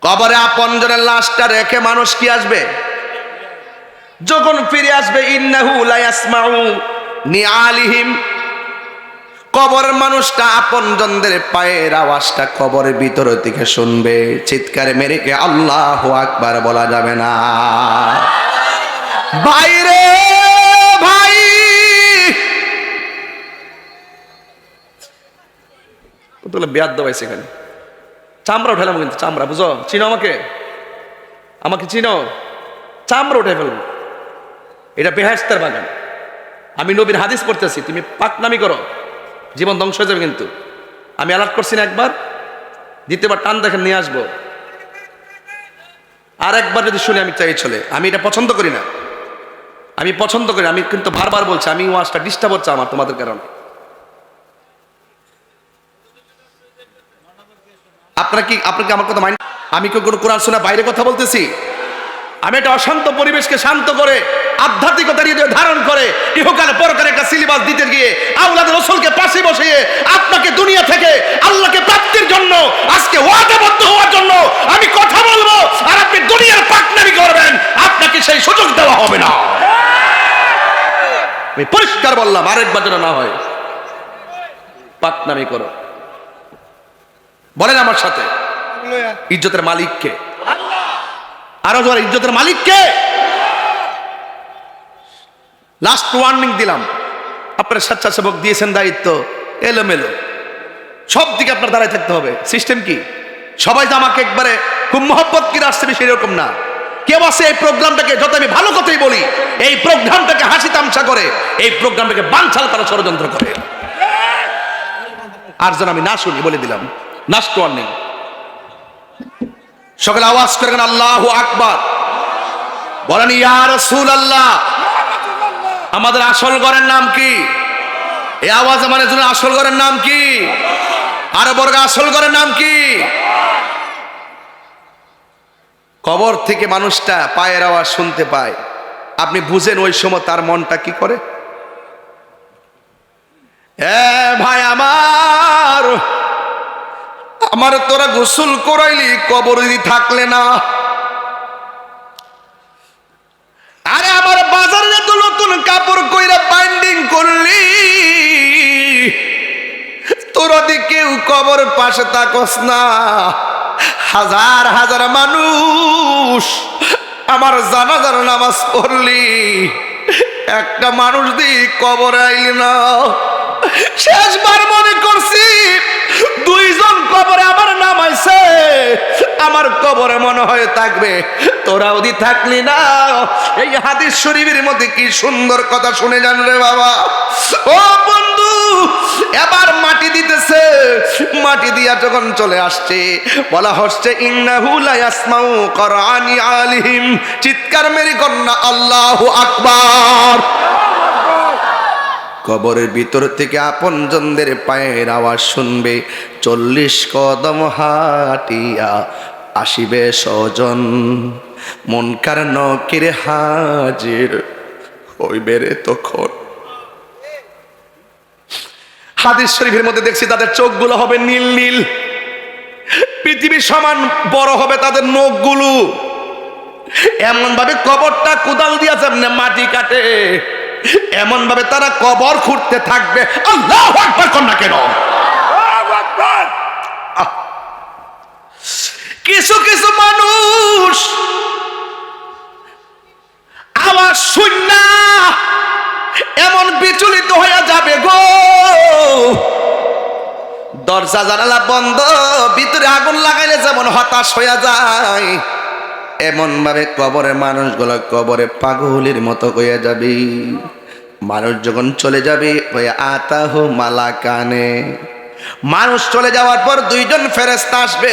কবরে আপনজনের লাশটা রেখে মানুষ কি আসবে? যখন ফিরে আসবে, ইন্নাহু লা ইয়াসমাউ নিআলিহিম, কবরের মানুষটা আপনজনদের পায়ের আওয়াজটা কবরের ভিতর থেকে শুনবে। চিৎকারে মেরে কে আল্লাহু আকবার বলা যাবে না? বাইরে ভাই, কতগুলো বেয়াদ দেওয়াইছে এখানে, চামড়া উঠালাম কিন্তু, চামড়া বুঝো, চিনো আমাকে, আমাকে চিনো, চামড়া উঠে ফেলবো। এটা বেহেশতের বাগান, আমি নবীর হাদিস পড়তেছি, তুমি পাকনামি করো জীবন ধ্বংস হয়ে যাবে। কিন্তু আমি অ্যালার্ট করছি না একবার, দ্বিতীয়বার টান দেখেন নিয়ে আসবো। আর একবার যদি শুনে আমি চাই চলে, আমি এটা পছন্দ করি না, আমি পছন্দ করি। আমি কিন্তু বারবার বলছি, আমি ওয়াজটা ডিস্টার্ব হচ্ছে আমার তোমাদের কারণে। আপনারা কি আমার কথা মাইন্ড? আমি কি কোনো কোরআন শোনা বাইরে কথা বলতেছি? আমি একটা অশান্ত পরিবেশকে শান্ত করে আধ্যাত্মিকতা ধারণ করে ইহকালে পরকালে একটা সিলেবাস দিতে গিয়ে আওলাদ রাসূলকে পাশে বসিয়ে আপনাকে দুনিয়া থেকে আল্লাহকে প্রাপ্তির জন্য আজকে ওয়াদাবদ্ধ হওয়ার জন্য আমি কথা বলবো, আর আপনি দুনিয়ার পাকনামি করবেন, আপনাকে সেই সুযোগ দেওয়া হবে না। আমি পরিষ্কার বললাম, আরেকবার যেন না হয় পাকনামি করো। বলেন আমার সাথে, ইজ্জতের মালিক কে? আরো জোরে, ইজ্জতের মালিক কে? লাস্ট ওয়ার্নিং দিলাম, আপনার স্বেচ্ছাসেবক দিয়েছেন দায়িত্ব, এলোমেলো সব দিকে আপনার দাঁড়ায় থাকতে হবে। সিস্টেম কি? সবাই তো আমাকে একবারে খুব মহব্বত কি আসছে সেরকম না। কেউ আছে এই প্রোগ্রামটাকে, যত আমি ভালো কথাই বলি, এই প্রোগ্রামটাকে হাসি তামসা করে, এই প্রোগ্রামটাকে বানচাল করার ষড়যন্ত্র করে। আর যেন আমি না শুনি বলে দিলাম, লাস্ট ওয়ার্নিং। সকলে আওয়াজ করেন আল্লাহু আকবার, বলেন ইয়া রাসূলুল্লাহ। আমাদের আসল ঘরের নাম কি? এই আওয়াজ আমাদের জন্য আসল ঘরের নাম কি? আরো বর্গ আসল ঘরের নাম কি? কবর থেকে মানুষটা পায়ের আওয়াজ শুনতে পায়, আপনি বুঝেন ওই সময় তার মনটা কি করে। ভাই আমার, আমার তোরা গোসল করাইলি কবর যদি থাকলে না, আরে আমার বাজারে তো নতুন কাপড় কইরা বাইন্ডিং করলি, তোরা দি কেউ কবর পাশে তাকস না। হাজার হাজার মানুষ আমার জানাজার নামাজ পড়লি, একটা মানুষ দি কবরে আইলি না। শেষবার মনে করছি দুইজন কবরে আমার নামাইছে, আমার কবরে মনে হয় থাকবে, তোরাও দি থাকলি না। এই হাদিস শরীফের মধ্যে কি সুন্দর কথা শুনে যান রে বাবা। ও বন্ধু, এবার মাটি দিতেছে, মাটি দিয়া যখন চলে আসছে বলা হচ্ছে ইন্নাহু লা ইয়াসমাউ কুরআনি আলিহিম, চিৎকার মেরে কন্যা আল্লাহু আকবার। কবরের ভিতর থেকে আপনজনদের পায়ের আওয়াজ শুনবে, 40 কদম হাঁটিয়া আসিবে স্বজন, মুনকার নকির হাজির হইবে রে তখন। হাদিস শরীফের মধ্যে দেখছি তাদের চোখগুলো হবে নীল নীল, পৃথিবীর সমান বড় হবে তাদের নখগুলো, এমন ভাবে কবরটা কোদাল দিয়া যেমন মাটি কাটে, এমন ভাবে তারা কবর খুঁড়তে থাকবে। আল্লাহু আকবার কন্যা কেন? কিছু কিছু মানুষ আওয়াজ শুননা এমন বিচলিত হয়ে যাবে গো, দরজা জানালা বন্ধ, ভিতরে আগুন লাগাইলে যেমন হতাশ হয়ে যায়, এমন ভাবে কবরের মানুষগুলো কবরে পাগলের মতো হয়ে যাবে। মানুষ যখন চলে যাবে ওই আতাহু মালাকানে, মানুষ চলে যাওয়ার পর দুইজন ফেরেশতা আসবে,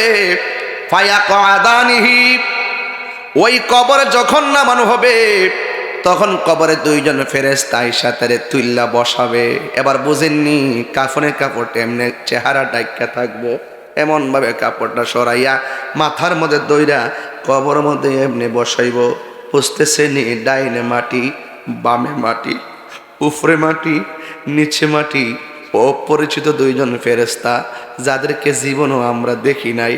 ফায়াকাদানিহি, ওই কবরে যখন নামানো হবে তখন কবরে দুইজন ফেরেশতা সাথে তুল্লা বসাবে। এবার বুঝেননি কাফনের কাপড় এমনি চেহারা ডাইকা থাকবো, এমন ভাবে কাপড়টা সরাইয়া মাথার মধ্যে দইরা কবর মধ্যে এমনি বসাইব। বুঝতেছে নি ডাইনে মাটি, বামে মাটি, উপরে মাটি, নিচে মাটি, অপরিচিত দুইজন ফেরেশতা যাদেরকে জীবনও আমরা দেখি নাই।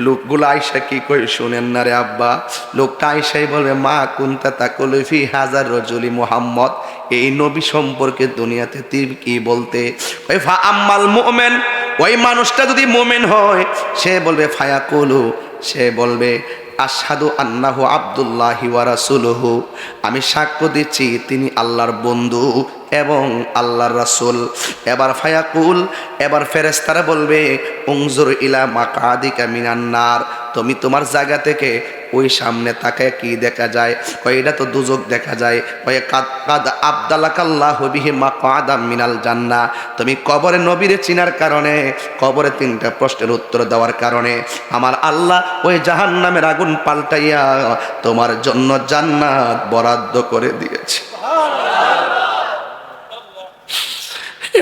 লোকগুলো আয়সা কি কই শুনেন না রে আব্বা, লোকটা আয়সাই বলবে মা কুনতা তাকুলু ফি হাজার রজুলি মুহাম্মদ, এই নবী সম্পর্কে দুনিয়াতে তুই কি বলতে? ওই ফা আম্মাল মুমিন, ওই মানুষটা যদি মুমিন হয় সে বলবে ফায়াকুলু, সে বলবে আশহাদু আন্নাহু আব্দুল্লাহি ওয়া রাসূলুহু, আমি সাক্ষ্য দিচ্ছি তিনি আল্লাহর বন্ধু এবং আল্লাহর রাসূল। এবার ফায়াকুল, এবার ফেরেশতারা বলবে উনজুর ইলা মাকাদিকা মিনান নার, তুমি তোমার জায়গা থেকে ওই সামনে তাকায় কি দেখা যায়? কয় এটা তো দুজক দেখা যায়। কয় কাদ আবদালাকাল্লাহু বিহি মাকআদাম মিনাল জান্নাহ, তুমি কবরে নবীরে চিনার কারণে, কবরে 3টা প্রশ্নের উত্তর দেওয়ার কারণে আমার আল্লাহ ওই জাহান্নামের আগুন পাল্টাইয়া তোমার জন্য জান্নাত বরাদ্দ করে দিয়েছে।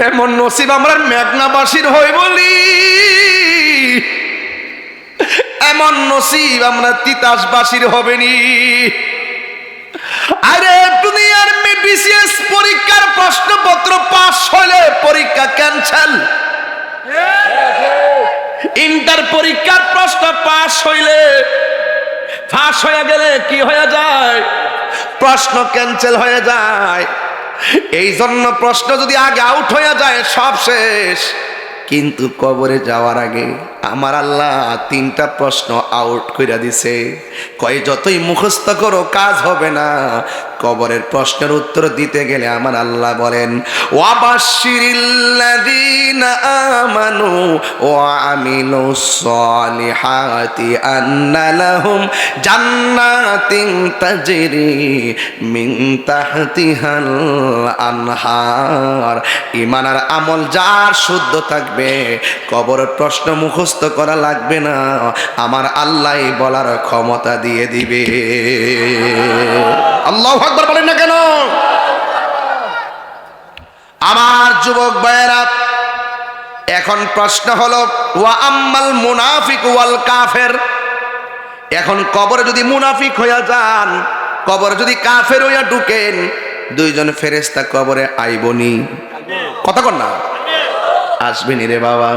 এমন নসিব আমরা মেঘনাবাসীর হই বলি, এমন নসিব আমরা তিতাসবাসীর হবেনি। আরে দুনিয়ার বিসিএস পরীক্ষার প্রশ্নপত্র পাস হইলে পরীক্ষা ক্যান্সেল, ইন্টার পরীক্ষার প্রশ্ন পাস হইলে, ফাঁস হয়ে গেলে কি হয়ে যায়? প্রশ্ন ক্যান্সেল হয়ে যায়। এই জন্য প্রশ্ন যদি আগে আউট হয়ে যায় সব শেষ, কিন্তু কবরে যাওয়ার আগে আমার আল্লাহ 3টা প্রশ্ন আউট কইরা দিছে। কয় যতই মুখস্থ করো কাজ হবে না, কবরের প্রশ্নের উত্তর দিতে গেলে আমার আল্লাহ বলেন ওয়াবাশশিরিল্লাযীনা আমানু ওয়া আমিলুস সলিহাতি আন্না লাহুম জান্নাতিন তাজরি মিন তাহতিহাল আনহার। ঈমান আর আমল যার শুদ্ধ থাকবে কবরের প্রশ্ন মুখস্থ করা লাগবে না, আমার আল্লাহ বলার ক্ষমতা দিয়ে দিবে। আল্লাহু আকবার বলেন না কেন? আমার যুবক ভাইয়েরা, এখন প্রশ্ন হলো ওয়া আম্মাল মুনাফিক ওয়াল কাফের, এখন কবরে যদি মুনাফিক হয়ে যান কবরে যদি কাফের হইয়া ঢুকেন, দুইজন ফেরেশতা কবরে আইবনি, কথা কর না, আসবেনি রে বাবা।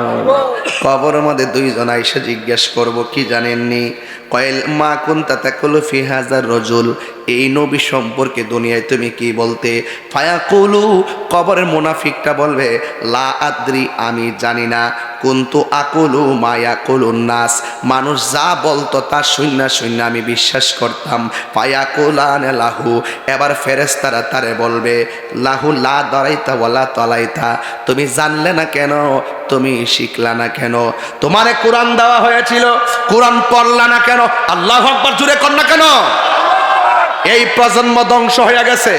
কবরের মধ্যে দুইজন আইসা জিজ্ঞেস করব কি জানেননি? কয়েল মা কুনতা তাকুলু ফি হাযার রাজুল, এই নবী সম্পর্কে দুনিয়ায় তুমি কি বলতে? ফায়াকুলু, কবরের মুনাফিকটা বলবে লা আদ্রি, আমি জানি না। কুনতু আকুলু মা ইয়াকুলুন নাস, মানুষ যা বলতো তা শূন্য শূন্য আমি বিশ্বাস করতাম। ফায়াকুলান লাহু, এবার ফেরেশতারা তারে বলবে লাহু লা দারাইতা ওয়ালা তালাইতা, তুমি জানলে না কেন, তুমি শিখলা না কেন, তোমারে কোরআন দেওয়া হয়েছিল, কোরআন পড়লা না কেন? আল্লাহু আকবার জুড়ে কর না কেন? এই প্রজন্ম ধ্বংস হয়ে গেছে,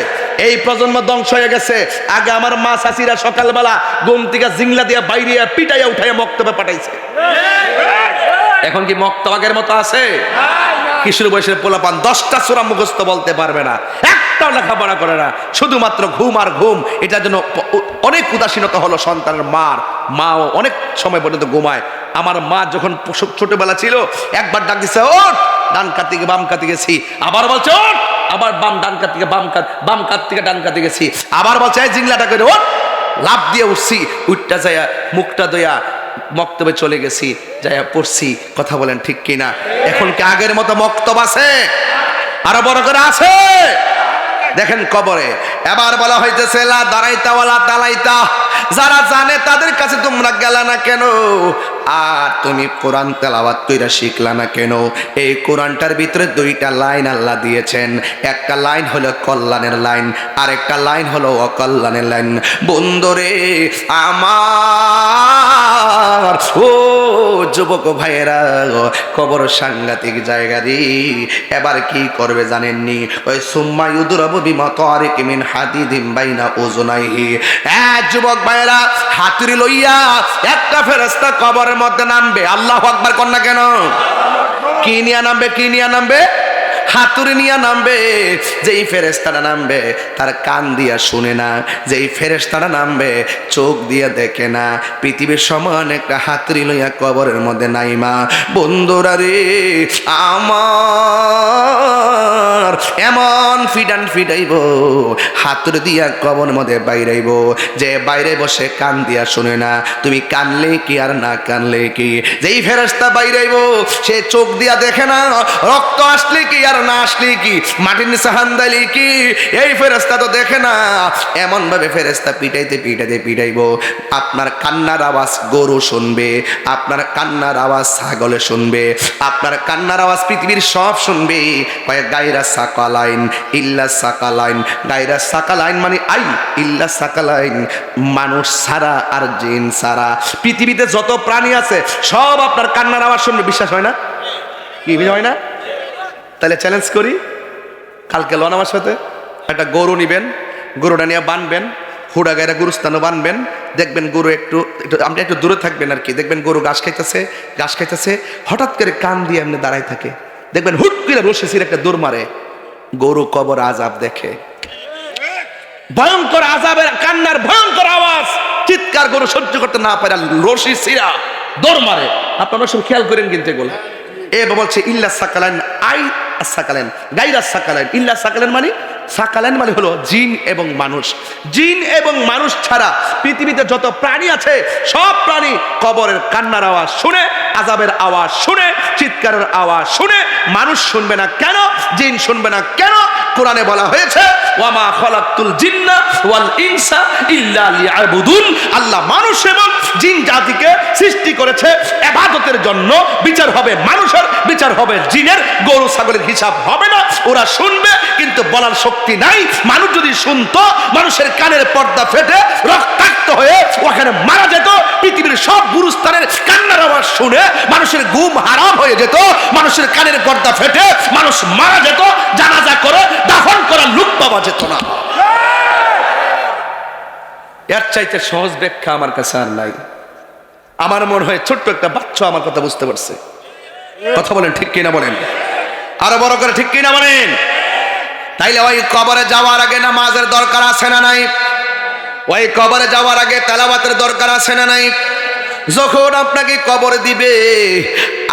এই প্রজন্ম ধ্বংস হয়ে গেছে। আগে আমার মা চাচিরা সকালবেলা ঘুম থেকে জিংলা দিয়ে বাইরে পিটাইয়া উঠাইয়া মক্তবে পাঠাইছে। এখন কি মক্তব আগের মতো আছে? কিশোর বয়সের পোলাপান 10টা সূরা মুখস্থ বলতে পারবে না, একটাও লেখাপড়া করে না, শুধুমাত্র ঘুম আর ঘুম। এটার জন্য অনেক উদাসীনতা হলো সন্তানের মাও অনেক সময় পর্যন্ত ঘুমায়। আমার মা যখন ছোটবেলা ছিল, একবার ডাক দিছে ওঠ, ডান কাত থেকে বাম কাতে গেছি, আবার বলছে ওঠ, আবার ডান কাত থেকে বাম কাত থেকে ডান কাতে গেছি, আবার বলছে এই জিংলাটা করে ওঠ, লাফ দিয়ে উঠছি, উঠটা যাইয়া মুখটা দইয়া মক্তবে চলে গেছি, যাইয়া পড়ছি। কথা বলেন ঠিক কিনা? এখন কি আগের মতো মক্তব আছে? আরো বড় করে আছে? দেখেন কবরে এবার বলা হইতেছে লা দারাইতা ওয়ালা তালাইতা, যারা জানে তাদের কাছে তোমরা গেলা না কেন? আর তুমি কোরআন তেলাওয়াত কইরা শিখলা না কেন? এই কোরআনটার ভিতরে দুইটা লাইন আল্লাহ দিয়েছেন, একটা লাইন হলো কল্যাণের লাইন, আর একটা লাইন হলো অকল্যাণের লাইন। বন্ধুরে আমার, ও যুবক ভাইয়েরা, কবর সাংঘাতিক জায়গা রে। এবার কি করবে জানেননি? ওই সুম্মা ইউদরাবু বিমাতারিক মিন হাদিদিম বাইনা উযুনাইহি। যুবক ভাইয়েরা, হাতুড়ি লইয়া একটা ফেরেশতা কবরের মধ্যে নামবে। আল্লাহু আকবার কর না কেন? কি নিয়ে নামবে? কি নিয়ে নামবে? হাতুড়ি নিয়ে নামবে। যেই ফেরেশতাটা নামবে তার কান দিয়া শুনে না, যেই ফেরেশতাটা নামবে চোখ দিয়া দেখে না। পৃথিবীর সমান একটা হাতুড়ি লইয়া কবরের মধ্যে নাইমা। বন্ধুরা রে আমার, এমন ফিডাইব হাতুড়ি দিয়া কবরের মধ্যে বাইরাইব, যে বাইরে বসে কান দিয়া শুনে না। তুমি কানলে কি আর না কানলে কি? যেই ফেরেশতা বাইরাইব সে চোখ দিয়া দেখে না, রক্ত আসলে কি আর না আসলে কি, মাটির নিচে হান্দাইলে কি, এই ফেরেশতা তো দেখে না। এমন ভাবে ফেরেশতা পিটাইব, আপনার কান্নার আওয়াজ গরু শুনবে, আপনার কান্নার আওয়াজ ছাগলে শুনবে, আপনার কান্নার আওয়াজ পৃথিবীর সব শুনবে। কয়েক গায়রা সাকালাইন ইল্লা সাকালাইন, গায়রা সাকালাইন মানে আই ইল্লা সাকালাইন, মানুষ ছাড়া আর জিন ছাড়া পৃথিবীতে যত প্রাণী আছে সব আপনার কান্নার আওয়াজ শুনবে। বিশ্বাস হয় না? কি হয় না? তাহলে চ্যালেঞ্জ করি, কালকে লন আমার সাথে একটা গরু নিবেন, গরুটা নিয়ে বানবেন, হুড়া গায়রা গুরুস্থানও বানবেন, দেখবেন গরু একটু আপনি একটু দূরে থাকবেন আর কি, দেখবেন গরু ঘাস খাইতেছে, হঠাৎ করে কান দিয়ে এমনি দাঁড়ায় থাকে, দেখবেন হুট করে রশির একটা দৌড় মারে। গরু কবর আযাব দেখে, ভয়ঙ্কর আযাবের কান্নার ভয়ঙ্কর আওয়াজ, চিৎকার গরু সহ্য করতে না পারে, রশি ছিঁড়া দৌড় মারে। আপনারা সব খেয়াল করেন কিন্তু এগুলো। বলছে ইল্লা সাকালাইন, আই সাকালাইন গায়রা সাকালাইন, ইল্লা সাকালাইন মানে, সাকালাইন মানে হলো জিন এবং মানুষ। জিন এবং মানুষ ছাড়া পৃথিবীতে যত প্রাণী আছে সব প্রাণী কবরের কান্নার আওয়াজ শুনে, আযাবের আওয়াজ শুনে, চিৎকারের আওয়াজ শুনে। মানুষ শুনবে না কেন? জিন শুনবে না কেন? কোরআনে বলা হয়েছে ওয়ামা খালাকতুল জিন্না ওয়াল ইনসা ইল্লা লিয়াবুদুন। আল্লাহ মানুষ এবং জিন জাতিকে সৃষ্টি করেছে ইবাদতের জন্য। বিচার হবে মানুষের, বিচার হবে জিনের, গরু ছাগলের হিসাব হবে না। ওরা শুনবে কিন্তু বলার শক্তি নাই। মানুষ যদি শুনতো, মানুষের কানের পর্দা ফেটে রক্তাক্ত হয়ে ওখানে মারা যেত। পৃথিবীর সব গুরুস্থানের কান্নার আওয়াজ শুনে মানুষের ঘুম হারাম হয়ে যেত, মানুষের কানের পর্দা ফেটে মানুষ মারা যেত, জানাজা করে দাফন করার লোক পাওয়া যেত না। এর চাইতে সহজ ব্যাখ্যা আমার কাছে আর নাই। আমার মনে হয় ছোট্ট একটা বাচ্চা আমার কথা বুঝতে পারছে। কথা বলেন ঠিক কিনা? বলেন আরো বড় করে ঠিক কিনা বলেন। তাইলে ওই কবরে যাওয়ার আগে নামাজের দরকার আছে না নাই? ওই কবরে যাওয়ার আগে তেলাওয়াতের দরকার আছে না নাই? যখন আপনাকে কবরে দিবে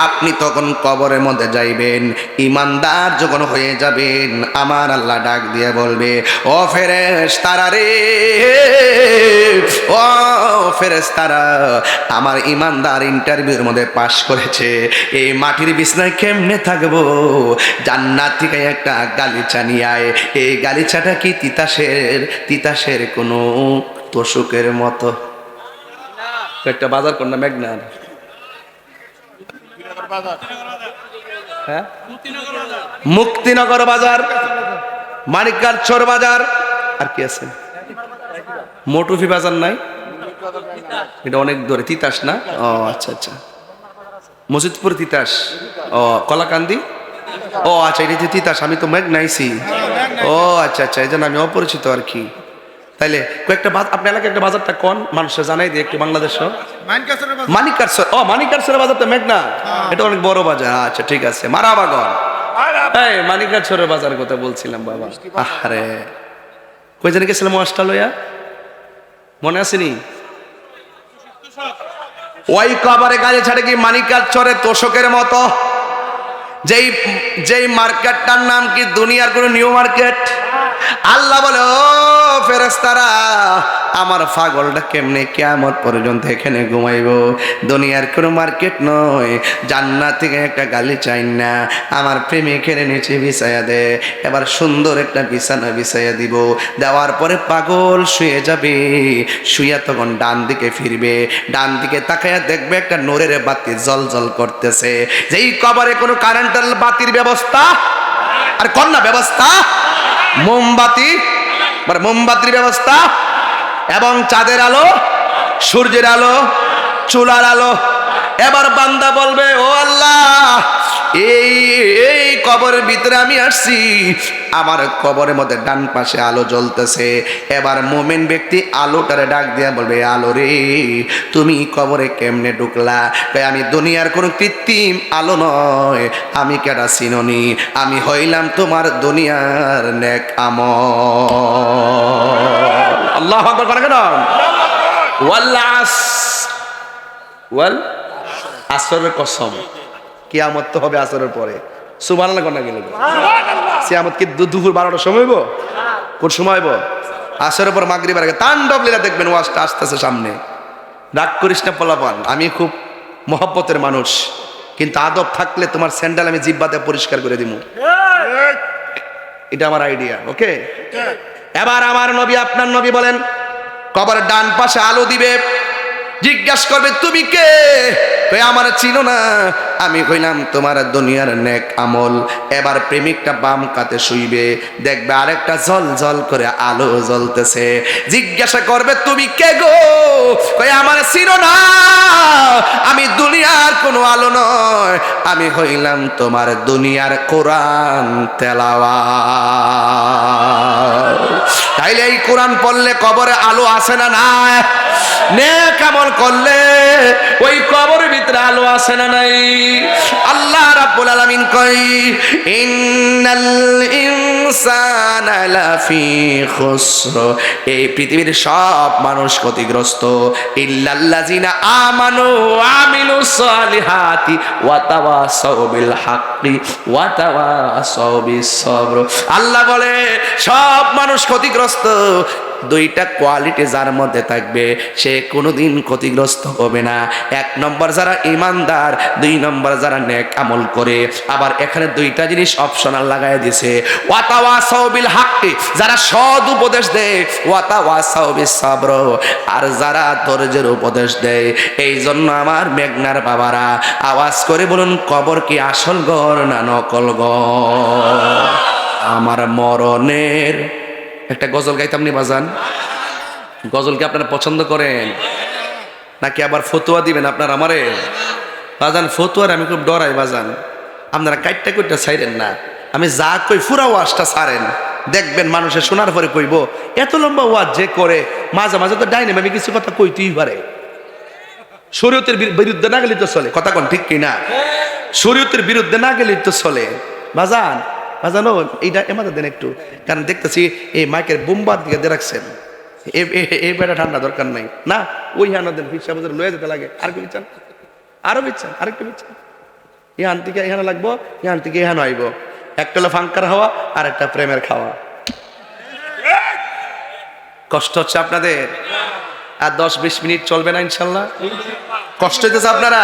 আপনি তখন কবরের মধ্যে যাইবেন, ইমানদার যখন হয়ে যাবেন, আমার আল্লাহ ডাক দিয়ে বলবে, ও ফেরেশতারা রে, ও ফেরেশতারা, আমার ইমানদার ইন্টারভিউর মধ্যে পাশ করেছে, এই মাটির বিছনায় কেমনে থাকবো? জান্নাত থেকে একটা গালিচা নিয়ে আয়, এই গালিচাটা কি তিতাসের কোনো তোষকের মতো? একটা বাজার কর না মেঘনার, হ্যাঁ, মুক্তিনগর বাজার, মানিকগঞ্জ চোর বাজার, আর কি আছে? মোটুফি বাজার নাই, এটা অনেক দূরে। তিতাস না? ও আচ্ছা আচ্ছা, মসজিদপুর তিতাস, ও কলাকান্দি, ও আচ্ছা, এটা তিতাস, আমি তো মেঘ নাইছি। ও আচ্ছা আচ্ছা, এই জন্য আমি অপরিচিত আর কি। তাইলে কয়েকটা আপনার এলাকায় একটা বাজারটা কোন মানুষের জানাই দিয়ে একটু, বাংলাদেশ মানিকগঞ্জ, ও মানিকগঞ্জের বাজারটা মেঘনা, এটা অনেক বড় বাজার। আচ্ছা ঠিক আছে, মারাবাগন, এই মানিকগঞ্জের বাজার কথা বলছিলাম বাবা। আরে কই জানি গেছিলাম অস্ট্রেলিয়া, মনে আসেনি? ওই কবরে গাড়ি ছাড়ে কি মানিকগঞ্জ চরে তোষকের মতো? যেই মার্কেটটার নাম কি দুনিয়ার কোন নিউ মার্কেট? আল্লাহ বলে, ও ফেরেশতারা, আমার পাগলটা কেমনে কিয়ামত পর্যন্ত এখানে ঘুমাইব? দুনিয়ার কোনো মার্কেট নয়, জান্নাত থেকে একটা গালি চাই না, আমার প্রেমিকের নিচে বিছাইয়া দে। এবার সুন্দর একটা বিছানা বিছাইয়া দিব, দেওয়ার পরে পাগল শুয়ে যাবে, শুয়ে তখন ডান দিকে ফিরবে, ডান দিকে তাকাইয়া দেখবে একটা নূরের বাতি জল জল করতেছে। যেই কবরে কোনো কারেন্টের বাতির ব্যবস্থা আর কন্যা ব্যবস্থা, মোমবাতি, মোমবাতির ব্যবস্থা এবং চাঁদের আলো, সূর্যের আলো, চুলার আলো। এবার বান্দা বলবে, ও আল্লাহ, এই কবরের ভিতরে আমি আসছি, আমার কবরের মধ্যে ডান পাশে আলো জ্বলতেছে। এবার মোমেন ব্যক্তি আলোটারে ডাক দিয়া বলবে, আলো রে, তুমি কবরে কেমনে ঢুকলা? আমি দুনিয়ার কোনো কৃত্রিম আলো নয়, আমি কেডা চিননি, আমি হইলাম তোমার দুনিয়ার নেক আমল। আল্লাহু আকবার করে কেন? ওয়াল আসরের কসম, কিয়ামত তো হবে আসরের পরে। সুবহানাল্লাহ কোন গেল? কিয়ামত কি দুপুর 12টার সময় হইব? কোন সময় হইব? আসরের পর মাগরিবের আগে তাণ্ডব লীলা দেখবেন, ওয়াজটা আসতেছে সামনে। রাগ করিস না পোলাপান, আমি খুব মহব্বতের মানুষ, কিন্তু আদব থাকলে তোমার স্যান্ডেল আমি জিব্বাতে পরিষ্কার করে দিব, এটা আমার আইডিয়া। ওকে, এবার আমার নবী, আপনার নবী বলেন, কবরের ডান পাশে আলো দিবে, জিজ্ঞাসা করবে, তুমি কে? আমার চিনো না, আমি কইলাম তোমার দুনিয়ার নেক আমল। এবার প্রেমিকটা বাম কাতে শুইবে, দেখবে আরেকটা জল জল করে আলো জ্বলতেছে। জিজ্ঞাসা করবে, তুমি কে গো? আমার চিনো না, আমি দুনিয়ার কোনো আলো নয়, আমি হইলাম তোমার দুনিয়ার কোরআন তেলাওয়াত। তাইলে এই কোরআন পড়লে কবরে আলো আসে না? না, নেক আমল করলে ওই কবরের ভিতরে আলো আসে না? নাই। আল্লাহ রাব্বুল আলামিন কই, ইন্নাল ইনসানা লাফি খুসর, এই পৃথিবীর সব মানুষ ক্ষতিগ্রস্ত, ইল্লাল্লাযিনা আমানু ওয়া আমিলুস সালিহাতি ওয়া তাওয়াসাউ বিল হাক্কি ওয়া তাওয়াসাউ বিস সবর। আল্লাহ বলে সব মানুষ ক্ষতিগ্রস্ত, দুইটা কোয়ালিটি যার মধ্যে থাকবে সে কোনোদিন ক্ষতিগ্রস্ত হবে না। এক নম্বর যারা ইমানদার, দুই নম্বর যারা নেক আমল করে। আবার এখানে দুইটা জিনিস অপশনাল লাগাই দিয়েছে, ওয়াতাওয়াসাউ বিল হাক্কি, যারা সৎ উপদেশ দেয়, ওয়াতাওয়াসাউ বিস সবর, আর যারা ধৈর্যের উপদেশ দেয়। এই জন্য আমার মেঘনার বাবারা আওয়াজ করে বলুন, কবর কি আসল ঘর না নকল ঘর? আমার মরণের একটা গজল গাইতাম নি বাজান? গজল কি আপনারা পছন্দ করেন নাকি আবার ফতুয়া দিবেন আপনার আমারে? বাজান ফতুয়ার আমি খুব ডরাই বাজান, আপনারা কাইটটা কইটা ছাইরেন না, আমি যা কই পুরা ওয়াজটা ছাড়েন, দেখবেন মানুষের শোনার পরে কইব এত লম্বা ওয়াজ যে করে, মাঝে মাঝে তো ডাইনে আমি কিছু কথা কইতেই পারে। শরীয়তের বিরুদ্ধে না গেলে তো চলে, কথা কোন ঠিক কিনা? শরীয়তের বিরুদ্ধে না গেলে তো চলে। বাজান বাজানো এইটা এমাদের দেন একটু, কারণ দেখতেছি এই মাইকের বোম্বার দিকে দিয়ে রাখছেন, এই বেটা ঠান্ডা দরকার নাই না, ওই হানা দেন হিসাব লয়ে যেতে লাগে। আর কি বিচ্ছান? আরো বিচ্ছান, আরেকটু বিচ্ছান, ইহান থেকে এখানে লাগবো, ইহান থেকে এখানে আইব। একটা হলো ফাঙ্কার হাওয়া, আর একটা প্রেমের খাওয়া। কষ্ট হচ্ছে আপনাদের? আর 10-20 মিনিট চলবে না ইনশাল্লাহ? কষ্ট হইতেছে আপনারা?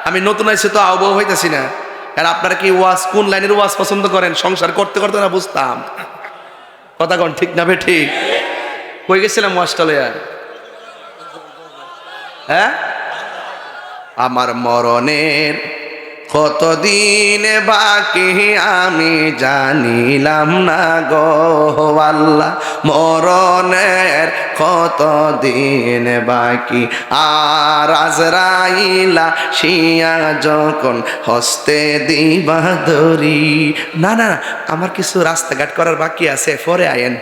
আমি নতুন আইসি তো আবহাওয়া হইতেছি না। আর আপনারা কি ওয়াজ, কোন লাইনের ওয়াজ পছন্দ করেন? সংসার করতে করতে না বুঝতাম। কথা কোন ঠিক না বে ঠিক? কই গেছিলাম ওয়াজটা লইয়া? হ্যাঁ, আমার মরণের কতদিন বাকি আমি জানিলাম না গো আল্লাহ, মরণের কতদিন বাকি। আর আজরাইলা শিয়া যখন হস্তে দিবা ধরি। না না, আমার কিছু রাস্তাঘাট করার বাকি আছে, পরে আয়েন।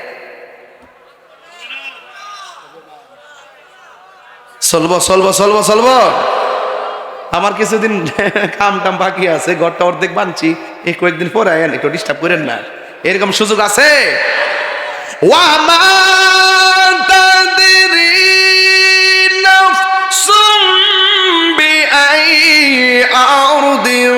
চলবো চলবো চলবো চলবো, আমার কিছুদিন কাম টাম বাকি আছে, ঘরটা অর্ধেক বানছি, এই কয়েকদিন পরে আয়েন, একটু ডিস্টার্ব করেন না। এরকম সুযোগ আছে? ওয়ামা তাদরি নাফসুম বিআই আরদিন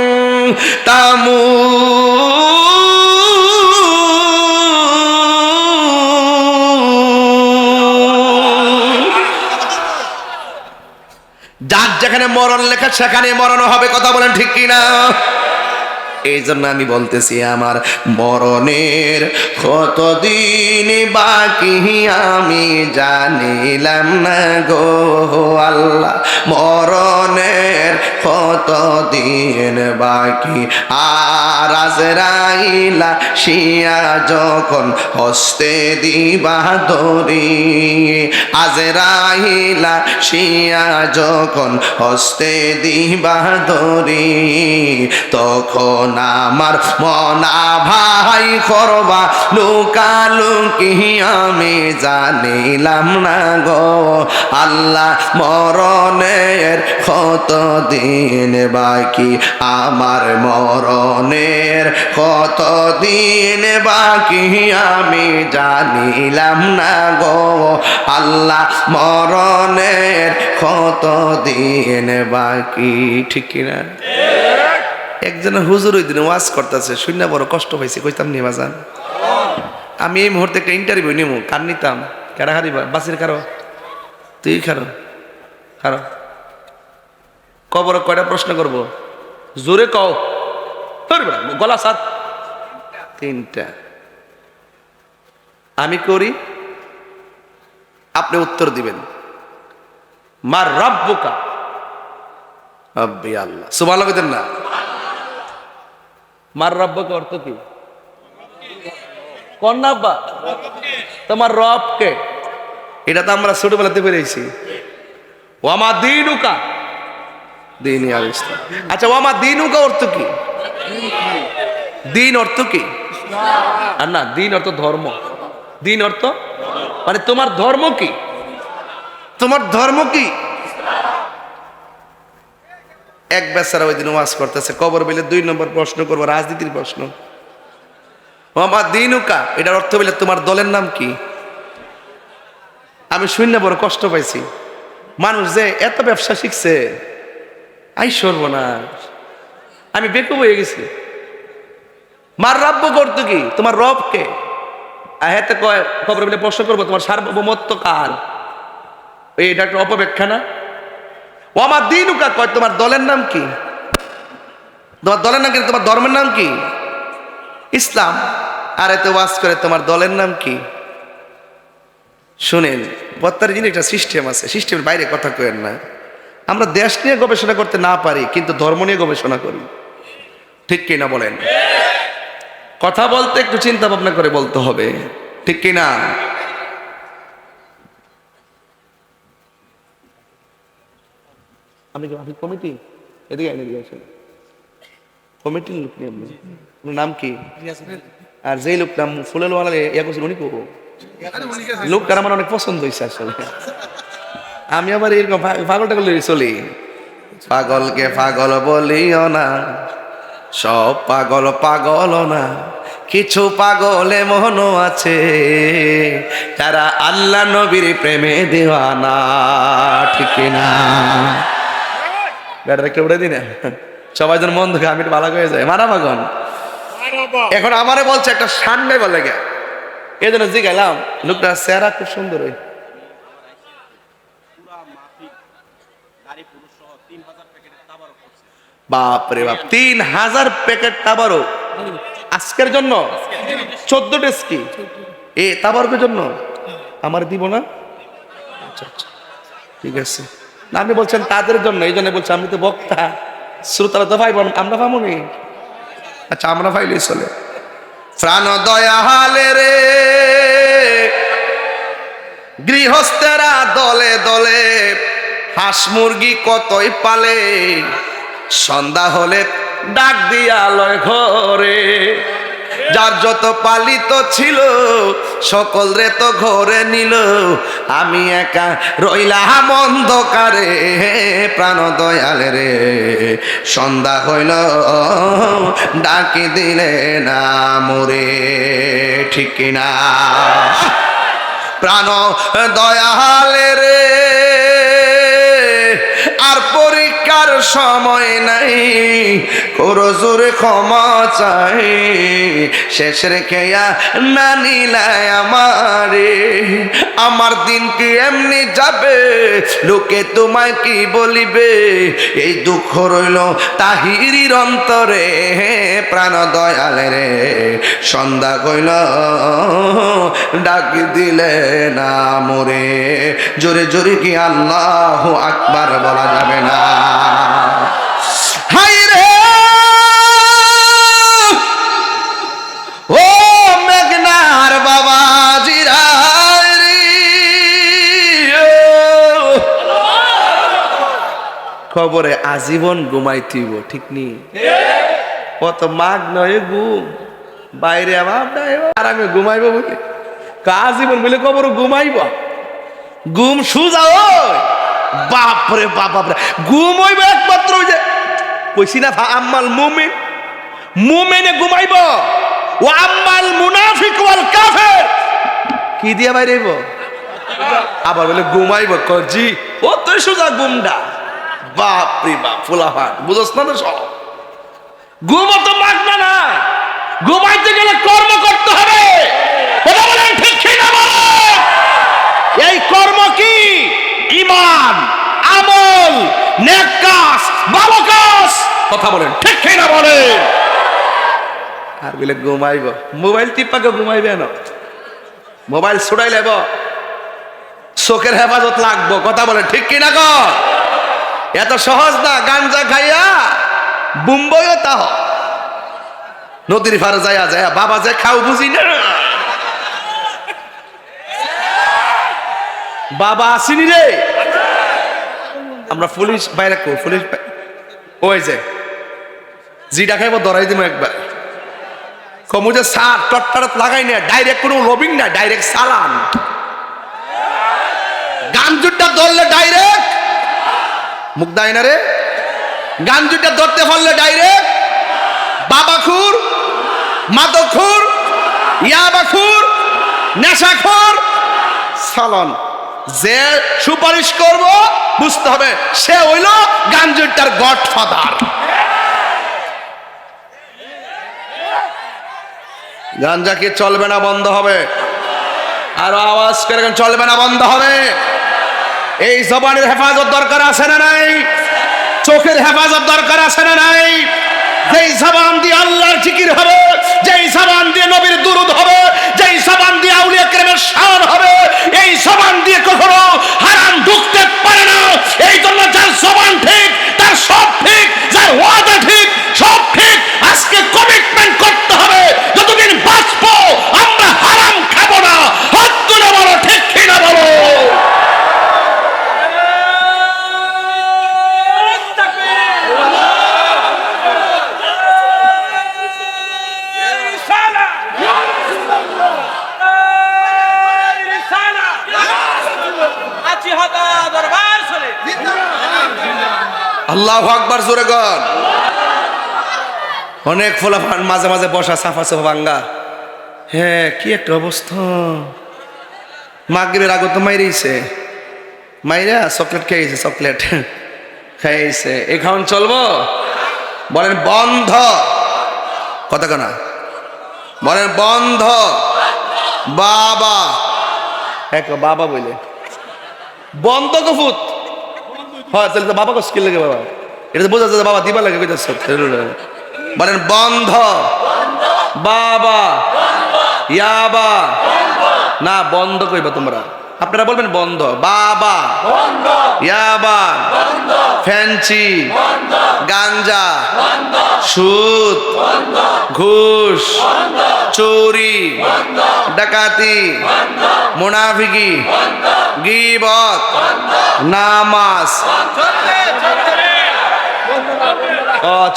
যার যেখানে মরণ লেখা সেখানে মরণ হবে। কথা বলেন ঠিক কিনা? এই জন্য আমি বলতেছি, আমার মরণের কতদিন বাকি আমি জানিলাম না গো আল্লাহ, মরণের কতদিন বাকি। আর আজরাইলা শিয়া যখন হস্তে দিবা ধরি, আজরাইলা শিয়া যখন হস্তে দিবা ধরি, তখন আমার মনা ভাই করবা লুকালুকি আমি জানিলাম না গো আল্লাহ, মরণের কতদিন বাকি। আমার মরণের কতদিন বাকি আমি জানিলাম না গো আল্লাহ, মরণের কতদিন বাকি। ঠিক কিনা? একজনের হুজুর ওই দিন ওয়াজ করতেছে, শুনে বড় কষ্ট পাইছে। কইতাম নিবা যান, আমি এই মুহূর্তে একটা ইন্টারভিউ নিব, কার নিতাম? কেডা হারিবা? বাসির কারো? তুই খারো খারো। কবর কয়টা প্রশ্ন করব? জোরে কও, গলা সাত। 3টা। আমি করি, আপনি উত্তর দিবেন। মার রাব্বুকা? রব্বি আল্লাহ। সুবহানাল্লাহ কইতেন না? মার রব্বুকা অর্থ কি? কন্যা আব্বা, তোমার রব কে? এটা তো আমরা ছোটবেলাতে পেরেছি। ওয়ামা দীনুকা? দীনি আল ইসলাম। আচ্ছা, ওয়ামা দীনুকা অর্থ কি? দিন অর্থ কি? আর না, দিন অর্থ ধর্ম। দিন অর্থ মানে তোমার ধর্ম কি? তোমার ধর্ম কি? এক বেচারা ওই দিন ওয়াজ করতেছে, কবর বেলে 2 নম্বর প্রশ্ন করবো, রাজনীতির প্রশ্ন। ওয়ামা দীনুকা এটার অর্থ বলে তোমার দলের নাম কি? আমি শুনে বড় কষ্ট পাইছি। মানুষ যে এত ব্যবসা শিখছে, আই সর্বনাশ, আমি বেকুব হয়ে গেছি। মার রব্ব করতো কি? তোমার রব কে? আহেতে কয় খবর বলে প্রশ্ন করবো, তোমার সার্বভৌমত্ব কার? এটা একটা অপব্যাখ্যা না? ও আমার দিনুকা কয় তোমার দলের নাম কি? তোমার দলের নাম কি? তোমার ধর্মের নাম কি? ইসলাম। আর এতে ওয়াজ করে তোমার দলের নাম কি? শুনেন, প্রত্যেক জিনিস একটা সিস্টেম আছে, সিস্টেমের বাইরে কথা কয়েন না। আমরা দেশ নিয়ে গবেষণা করতে না পারি, কিন্তু ধর্ম নিয়ে গবেষণা করি। ঠিক কিনা বলেন? কথা বলতে একটু চিন্তা ভাবনা করে বলতে হবে, ঠিক কিনা? আমি কমিটি এদিকে এদিকে আসেন, কমিটির লোক নিয়ে আপনার নাম কি? আর যেই লোক নাম ফুলেল ওয়ালালে ইয়া করছেন উনি করবো লোকটার আমার অনেক পছন্দ হয়েছে আসলে। আমি আবার এরকম পাগলটা করলে চলি। পাগলকে পাগল বলিও না, সব পাগল পাগল না, কিছু পাগল এমনও আছে যারা আল্লাহ নবীর প্রেমে দিওয়ানা। ঠিক না? ব্যাটার একটা উড়ে দিই না, সবাই যেন মন দুঃখে আমি ভালো হয়ে যায় মারা বাগন। এখন আমারে বলছে একটা সামনে বলে গে, এই জন্য জিগাইলাম লোকটা চেহারা খুব সুন্দর। ওই বাপরে বাপ, 3000 প্যাকেট তাবারক আজকের জন্য, 14 ডেজ কি এ তাবারকের জন্য আমার দিব না? আচ্ছা আচ্ছা ঠিক আছে। না আপনি বলছেন তাদের জন্য, এই জন্য বলছেন, আমি তো বক্তা, শ্রোতারা তো পাইব, আমরা পাবো নি। আচ্ছা আমরা পাইলেই চলে। প্রাণ দয়ালে রে গৃহস্থেরা দলে দলে হাঁস মুরগি কতই পালে, সন্ধ্যা হলে ডাক দিয়া লয় ঘরে, যার যত পালিত ছিল সকল রে তো ঘরে নিল, আমি একা রইলাম অন্ধকারে। প্রাণ দয়ালে রে সন্ধ্যা হইল ডাকি দিলে না মোরে, ঠিক কিনা? প্রাণ দয়ালে রে আর পরীক্ষার সময় নাই, করো জোরে ক্ষমা চাই, শেষ রেখেয়া না নিলাই আমারে, আমার দিন কি এমনি যাবে, লোকে তোমায় কি বলিবে, এই দুঃখ রইল তাহিরির অন্তরে। প্রাণ দয়ালে রে সন্ধ্যা কইল ডাকি দিলে না মোরে, জোরে জোরে কি আল্লাহু আকবার বলা যাবে না? হাই রে ও মেঘনার বাবা জিরারি, খবরে আজীবন ঘুমাইতিব, ঠিক নি? কত মাগ নয় ঘুম বাইরে আমার আর আমি ঘুমাইব বলে আজীবন বলে খবর ঘুমাইব, ঘুম সুজা বাপরে বাপরে ঘুম হইব একমাত্র ওই যে কইছি না আম্মাল মুমিন, মুমিনে ঘুমাইব, ও আম্মাল মুনাফিক ওয়াল কাফির কি দিয়া বাইরেইব, আবার বলে ঘুমাইব জি ও তো সুজা ঘুমডা। বাপরে বাপ ফুলাফান বুঝছ না তো সব ঘুম তো মাগনা না, ঘুমাইতে গেলে কর্ম করতে হবে। কথা বলেন ঠিক কিনা বলেন? এই কর্ম কি? ঈমান, আমল, নেক কাজ, ভালো কাজ। কথা বলেন ঠিক কিনা বলেন? আর বলে ঘুমাইব, মোবাইল টিপাকে ঘুমাইবে না, মোবাইল ছুড়াই লেব, চোখের হেফাজত লাগবো। কথা বলেন ঠিক কিনা কর? এত সহজ না। গাঞ্জা খাইয়া বুম্বইও তাহ নদীর ফারে যায় যায় বাবা যে খাও বুঝি না, বাবা আসিনি রে, আমরা পুলিশ বাইরে কো পুলিশ ওই যে জিটা খাইব ধরাই দিব একবার, কমু যে সার টটটারত লাগাই না, ডাইরেক্ট কোনো লবিং না, ডাইরেক্ট সালান। গাঞ্জুরটা ধরলে ডাইরেক্ট মুখ দেয় না রে, গাঞ্জুরটা ধরতে পারলে ডাইরেক্ট বাবাখুর, মাদকখুর, ইয়াবাখুর, নেশাখোর সালন। যে সুপারিশ করব বুঝতে হবে সে হইল গাঞ্জুরটার গডফাদার। গাঞ্জা কি চলবে না বন্ধ হবে? আরো আওয়াজ করে চলবে না বন্ধ হবে? এই জবানের হেফাজত দরকার আছে না নাই? চোখের হেফাজত দরকার আছে না নাই? যেই জবান দিয়ে আল্লাহর জিকির হবে, যেই জবান দিয়ে নবীর দুরূদ হবে, যেই জবান দিয়ে আউলিয়া কেরামের শান হবে, এই জবান দিয়ে কখনো হারাম ঢুকতে পারে না। এই জন্য যার জবান ঠিক তার সব ঠিক, যার ওয়াদা ঠিক সব ঠিক। আজকে কমিটমেন্ট করতে হবে যতদিন বাঁচবো আমরা হারাম খাবো না। হাত তুলে বলো ঠিক কিনা বলো? আল্লাহু আকবার জোরে গন। অনেক ফোলাফান মাঝে মাঝে বসা সাফা সাফা ভাঙ্গা। হ্যাঁ কি একটা অবস্থা, মাগরিবের আগে তো মাইরেছে, মাইরা চকলেট খাইছে, চকলেট খাইছে। এই খাওয়ান চলবো? বলেন বন্ধ, কথা কেনা বলেন বন্ধ। বাবা এক বাবা বলে বন্ধ কফুত হয় তাহলে তো বাবা কষ্ট লাগে বাবা, এটা তো বোঝা যাচ্ছে বাবা দিবা লাগে কইতাছে। বলেন বন্ধ বাবা ইয়াবা না বন্ধ কইবা তোমরা, আপনারা বলবেন বন্ধ বাবা ইয়াবা ফ্যান্সি গাঞ্জা সুদ ঘুষ চুরি ডাকাতি মুনাফিকি গীবত নামাজ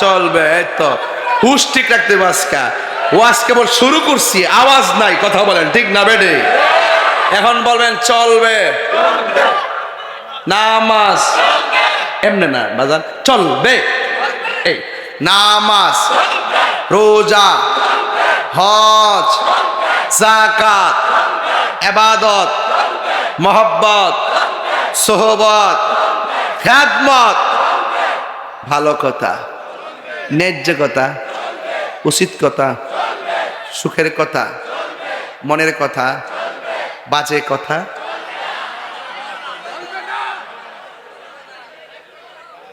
চলবে। এই তো হুশ ঠিক রাখতে বাসকা ওয়াজ কেবল শুরু করছি, আওয়াজ নাই, কথা বলেন ঠিক না বেডে? এখন বলবেন চলবে নামাজ, এমনি না বাজার চলবে। এই নামাজ রোজা হজ যাকাত ইবাদত মহব্বত সোহবত খিদমত, ভালো কথা ন্যায্য কথা উচিত কথা সুখের কথা মনের কথা বাজে কথা।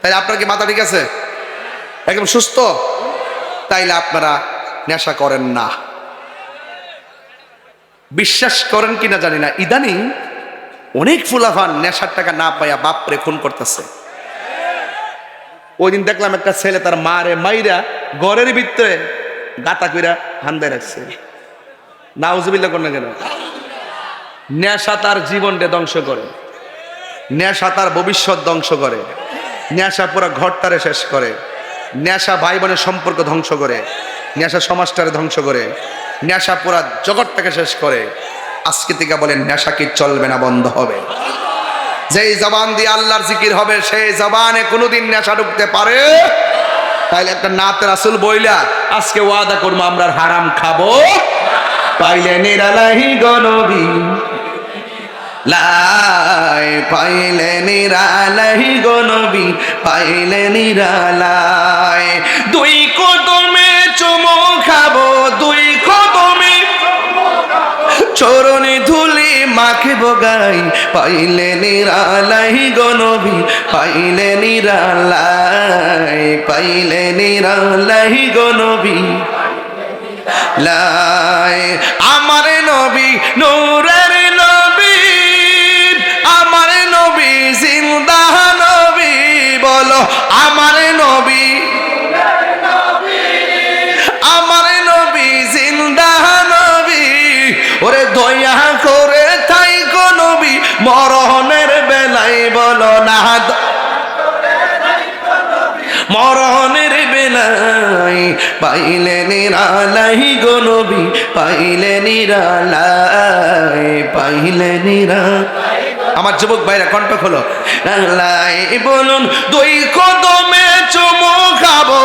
তাই আপনার কি মাথা ঠিক আছে, একদম সুস্থ? তাইলে আপনারা নেশা করেন না। বিশ্বাস করেন কিনা জানি না, ইদানিং অনেক ফুলাফান নেশার টাকা না পাইয়া বাপরে খুন করতেছে। ওই দিন দেখলাম একটা ছেলে তার মারে মাইরা ঘরের ভিতরে গাতা কইরা হান্দায় রাখছে। নাউজুবিল্লাহ কোন কেন? নেশা তার জীবনটা ধ্বংস করে, নেশা তার ভবিষ্যৎ ধ্বংস করে, নেশা পুরো ঘরটারে শেষ করে, নেশা ভাই বোনের সম্পর্ক ধ্বংস করে, নেশা সমাজটারে ধ্বংস করে, নেশা পুরা জগৎটাকে শেষ করে। আজকে থেকে বলেন নেশা কি চলবে না, বন্ধ হবে। যেই জবান দিয়ে আল্লাহর জিকির হবে সেই জবানে কোনোদিন নেশা ঢুকতে পারে? তাইলে একটা নাত রাসূল বইলা আজকে ওয়াদা করবো আমরা হারাম খাবো। পাইলে নিরালাহি গনবী লাই, পাইলে নিরালাহি গনবী পাইলে নিরালাই। দুই কদমে চুমো খাবো, দুই কদমে চরণে ধুলি মাখে বগাই, পাইলে নিরালাই গনবী পাইলে নিরালাই, পাইলে নিরালাই গনবী লাই। আমার নবী নূরের নবী, আমার নবী জিন্দা নবী, বলো আমার নবী, আমার নবী জিন্দা নবী। ওরে দয়া করে তাই গো নবী মরণের বেলায় বলো না, মরণের বেলায় পাইলে নিরালাই গো নবী পাইলে নিরালাই, পাইলে নিরালাই। আমার যুবক ভাইরা কণ্ঠ খোলো, লাই বলুন দুই কদমে চুমো খাবো,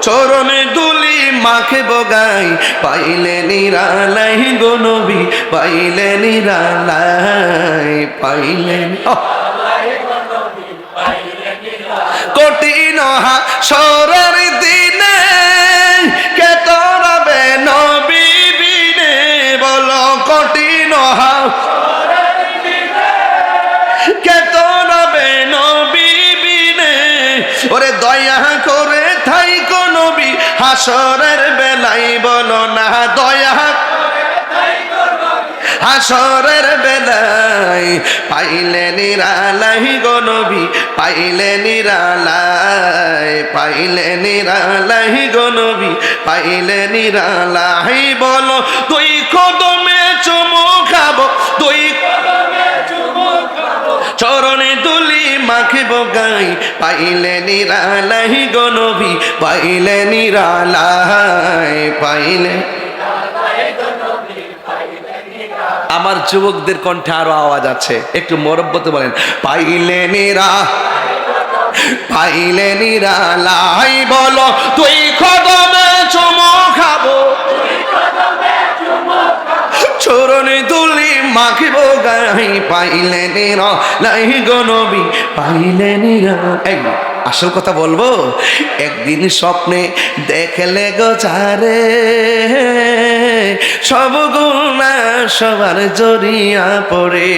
চরণে দুলি মাখে বগাই, পাইলে নিরালাই গো নবী পাইলে নিরালাই, পাইলে কঠিন হাসরের দিনে কে তরাবে নবী বিনে, বলো কঠিন হাসরের দিনে কে তরাবে নবী বিনে। ওরে দয়া করে থাইকো নবী হাসরের বেলায় বলো না, দয়া হাসরের বেলায় পাইলে নিরালাই গো নবী পাইলে নিরালাই, পাইলে নিরালাই গো নবী পাইলে নিরালাই। বলো দুই কদমে চুমো খাবো, দুই কদমে চুমো খাবো, চরণে দুলি মাখে বগাই, পাইলে নিরালাই গো নবী পাইলে নিরালাই, পাইলে। আমার যুবকদের কণ্ঠে আরো আওয়াজ আছে, একটু মরব্বতে বলেন পাইলে নিরা, পাইলে নিরালাই। বলো তুই কদমে চুমো খাবো, চরণে দুলি মাখিব গাই, পাইলে নিরালাই গো নবী পাইলে নিরালাই। আসল কথা বলবো, একদিন স্বপ্নে দেখলে গো যারে, সব গুনাহ সবার জড়িয়া পড়ে।